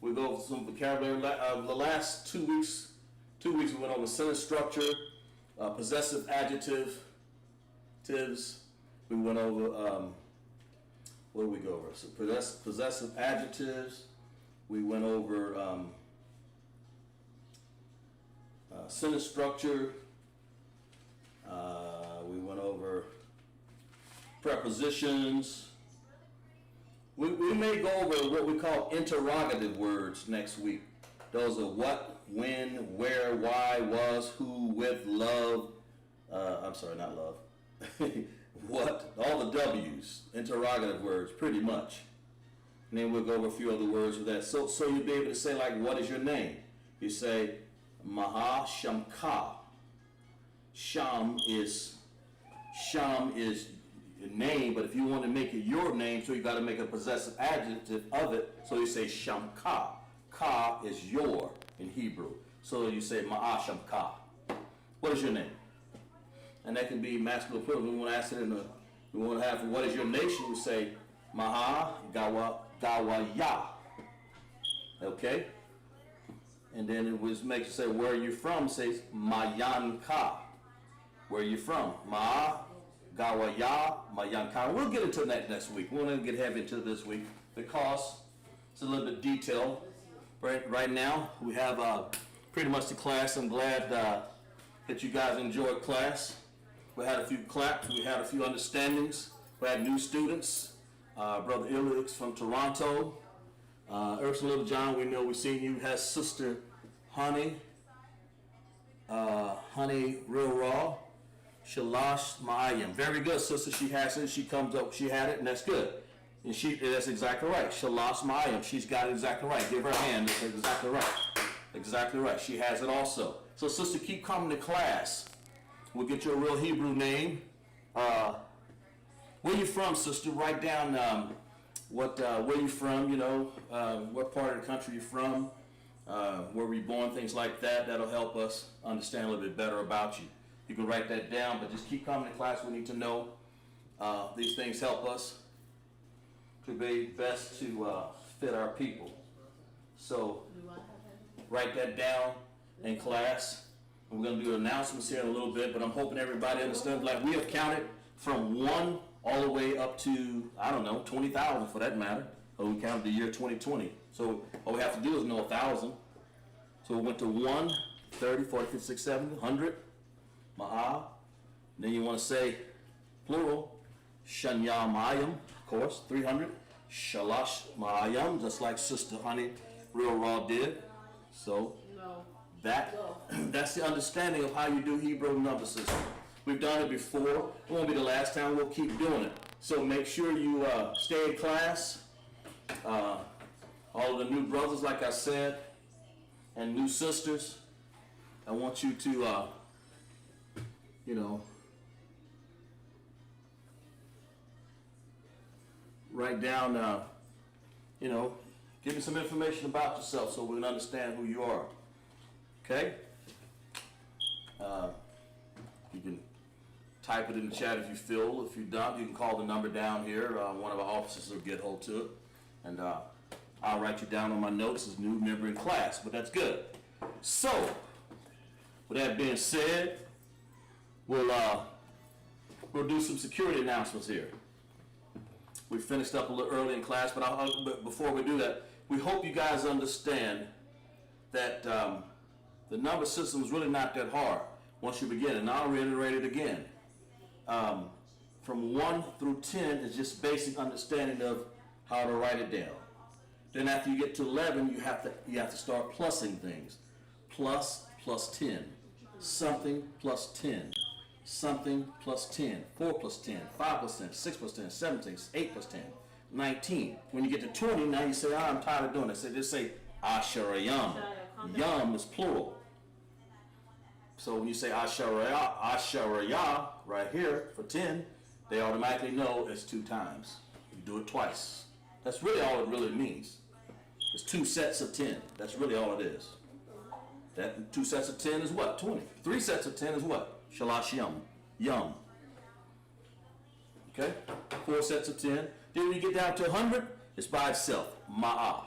We'll go over some vocabulary. The last 2 weeks, we went over sentence structure, possessive adjectives. We went over, what did we go over? So possessive adjectives. We went over sentence structure. We went over prepositions. We may go over what we call interrogative words next week. Those are what, when, where, why, was, who, with, love. I'm sorry, not love. What, all the W's, interrogative words, pretty much. And then we'll go over a few other words with that. So you'll be able to say, like, what is your name? You say, YAHANNA. Sham is your name, but if you want to make it your name, so you got to make a possessive adjective of it. So you say Shamka. Ka is your in Hebrew. So you say YAHANNA. What is your name? And that can be masculine plural. We want to ask it we want to have what is your nation? We say Maha Gawaya. Okay? And then it was make you say where are you from? Says Mayanka. Where are you from? Ma Gawaya Mayanka. We'll get into that next week. We're going to get heavy into this week because it's a little bit detailed. Right now we have pretty much the class. I'm glad that you guys enjoyed class. We had a few claps. We had a few understandings. We had new students. Brother Ilix from Toronto. Ursula Little John, we know we've seen you. Has Sister Honey Real Raw. Shalash Ma'ayim. Very good, sister. She has it. She comes up. She had it, and that's good. And that's exactly right. Shalash Ma'ayim. She's got it exactly right. Give her a hand. That's exactly right. Exactly right. She has it also. So, sister, keep coming to class. We'll get you a real Hebrew name. Where you from, sister? Write down where you from. You know, what part of the country you're from. Where were you born? Things like that. That'll help us understand a little bit better about you. You can write that down, but just keep coming to class. We need to know. These things help us to be best to fit our people. So write that down in class. We're going to do announcements here in a little bit, but I'm hoping everybody understands. Like we have counted from 1 all the way up to, I don't know, 20,000 for that matter. Or we counted the year 2020. So all we have to do is know 1,000. So we went to 1, 30, 40, 50, 60, 70, 100. Ma'a. Then you want to say plural. Shanya Ma'ayim, of course, 300. Shalash Ma'ayim, just like Sister Honey Real Raw did. So that's the understanding of how you do Hebrew number system. We've done it before. It won't be the last time. We'll keep doing it. So make sure you stay in class. All of the new brothers, like I said, and new sisters, I want you to, write down, give me some information about yourself so we can understand who you are. Okay? You can type it in the chat if you feel. If you don't, you can call the number down here. One of our officers will get hold to it. And I'll write you down on my notes as new member in class. But that's good. So, with that being said, we'll do some security announcements here. We finished up a little early in class, but before we do that, we hope you guys understand that the number system is really not that hard once you begin. And I'll reiterate it again. From 1 through 10 is just basic understanding of how to write it down. Then after you get to 11, you have to start plussing things. Plus 10. Something plus 10. Something plus 10. 4 plus 10. 5 plus 10. 6 plus 10. 7 plus 10. 8 plus 10. 19. When you get to 20, now you say, I'm tired of doing it. So just say Asharayam. Yam is plural. So when you say Asharayah right here for 10, they automatically know it's 2 times. You do it twice. That's really all it really means. It's 2 sets of 10. That's really all it is. That 2 sets of 10 is what? 20. 3 sets of 10 is what? Shalashiyam. Yum. Okay? 4 sets of 10. Then when you get down to 100, it's by itself. Ma'ah.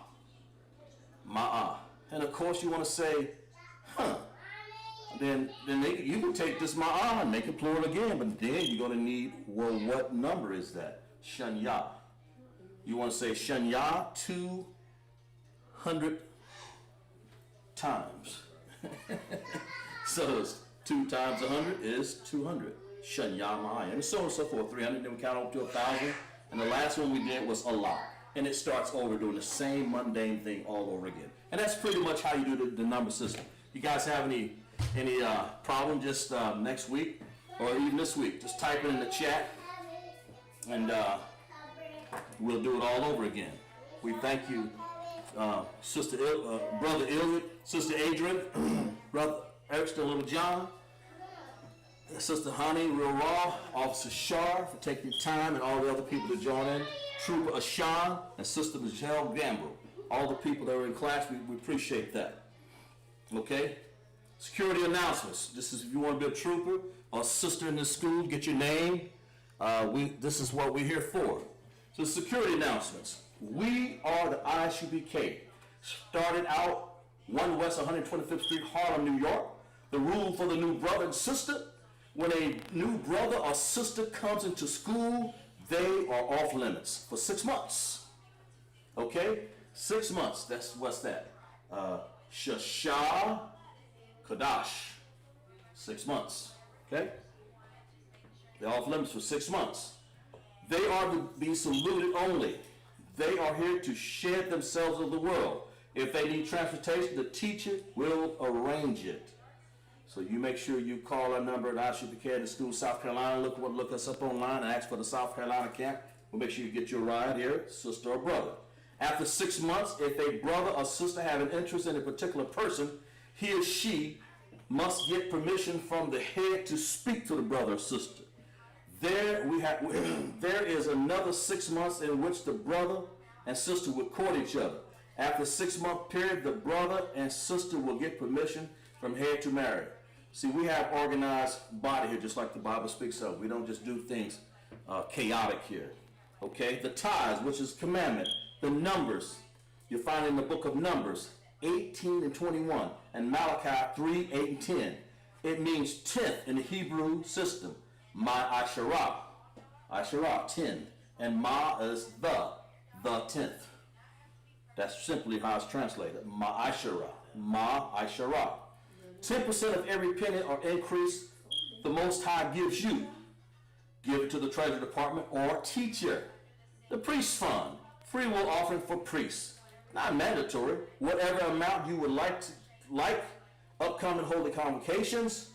Ma'ah. And of course you want to say, Then you can take this ma'ah and make it plural again, but then you're going to need, well, what number is that? Shanya. You want to say Shanya 200 times. So it's 2 times 100 is 200. Shanya ma'ah. And so on and so forth. 300, then we count up to 1,000. And the last one we did was Allah. And it starts over doing the same mundane thing all over again. And that's pretty much how you do the number system. You guys have any problem just next week or even this week, just type it in the chat and we'll do it all over again. We thank you, Brother Illick, Sister Adrian, Brother Extra Little John, Sister Honey, Real Raw, Officer Shar for taking time, and all the other people to join in, Trooper Ashan, and Sister Michelle Gamble. All the people that were in class, we appreciate that. Okay? Security announcements. This is if you want to be a trooper or a sister in the school, get your name. This is what we're here for. So security announcements. We are the I.S.U.P.K. Started out 1 West 125th Street, Harlem, New York. The rule for the new brother and sister: when a new brother or sister comes into school, they are off limits for 6 months. Okay? 6 months. What's that? LASHAWAN QADASH. 6 months. Okay? They're off limits for 6 months. They are to be saluted only. They are here to shed themselves of the world. If they need transportation, the teacher will arrange it. So you make sure you call our number at I.S.U.P.K. in the school, South Carolina. Look us up online and ask for the South Carolina camp. We'll make sure you get your ride here, sister or brother. After 6 months, if a brother or sister have an interest in a particular person, he or she must get permission from the head to speak to the brother or sister. There is another 6 months in which the brother and sister will court each other. After 6 month period, the brother and sister will get permission from head to marry. See, we have organized body here, just like the Bible speaks of. We don't just do things chaotic here. Okay, the tithes, which is commandment, the numbers, you'll find in the book of Numbers 18 and 21, and Malachi 3, 8 and 10. It means 10th in the Hebrew system. Asherah, 10, and Ma is the 10th. That's simply how it's translated. Asherah. 10% of every penny or increase the Most High gives you, give it to the Treasury Department or teacher. The priest fund, free will offering for priests, not mandatory. Whatever amount you would like, upcoming holy convocations.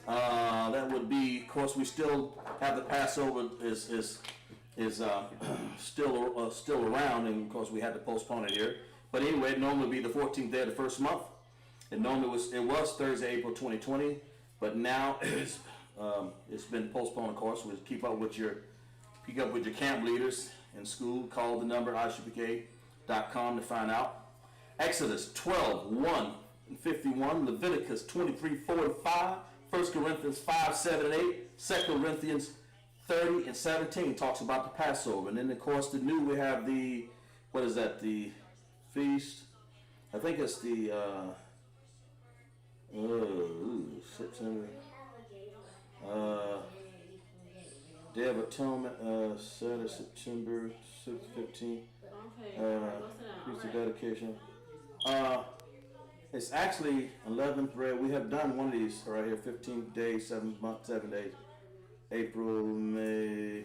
That would be, of course, we still have the Passover is still around, and of course we had to postpone it here. But anyway, it normally would be the 14th day of the first month. It was Thursday, April 2020, but now it's been postponed. Of course, we'll keep up with your camp leaders in school. Call the number ISUPK.com to find out. Exodus 12, 1 and 51, Leviticus 23, 4 and 5. 1 Corinthians 5, 7 and 8, 2 Corinthians 30 and 17 talks about the Passover. And then, of course, we have the feast? I think it's the, September, Day of Atonement, Saturday, September 6th, 15th, Feast of Dedication. It's actually 11th bread. We have done one of these right here, 15 days, 7 months, 7 days. April, May,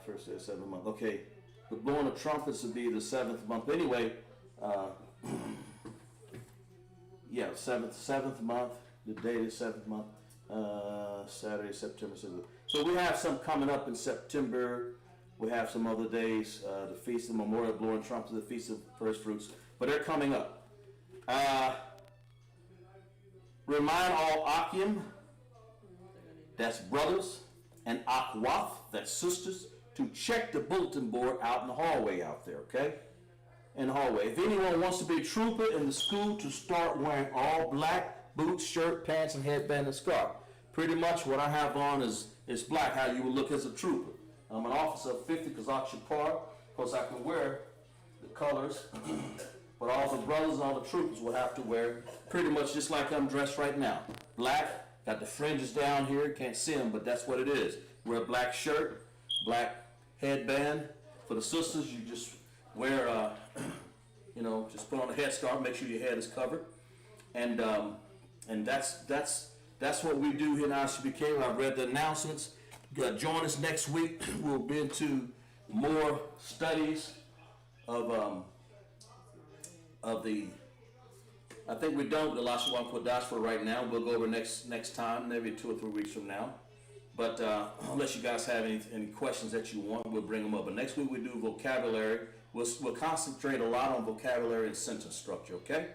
first day of 7th month. Okay, the blowing of trumpets would be the 7th month. Anyway, yeah, 7th month, the day of the 7th month, Saturday, September 7th. So we have some coming up in September. We have some other days, the Feast of Memorial, blowing trumpets, the Feast of First Fruits, but they're coming up. Remind all Akim, that's brothers, and Akhwath, that's sisters, to check the bulletin board out in the hallway out there, okay? In the hallway. If anyone wants to be a trooper in the school, to start wearing all black, boots, shirt, pants, and headband and scarf. Pretty much what I have on is black, how you would look as a trooper. I'm an officer of 50 Kazakh Park. Of course, I can wear the colors, but all the brothers and all the troopers will have to wear pretty much just like I'm dressed right now. Black, got the fringes down here, can't see them, but that's what it is. Wear a black shirt, black headband. For the sisters, you just wear, just put on a headscarf, make sure your head is covered. And that's what we do here in I.S.U.P.K. I've read the announcements. Join us next week. We'll be into more studies of the. I think we're done with the LASHAWAN QADASH for right now. We'll go over next time, maybe 2 or 3 weeks from now. But unless you guys have any questions that you want, we'll bring them up. But next week we do vocabulary. We'll concentrate a lot on vocabulary and sentence structure. Okay.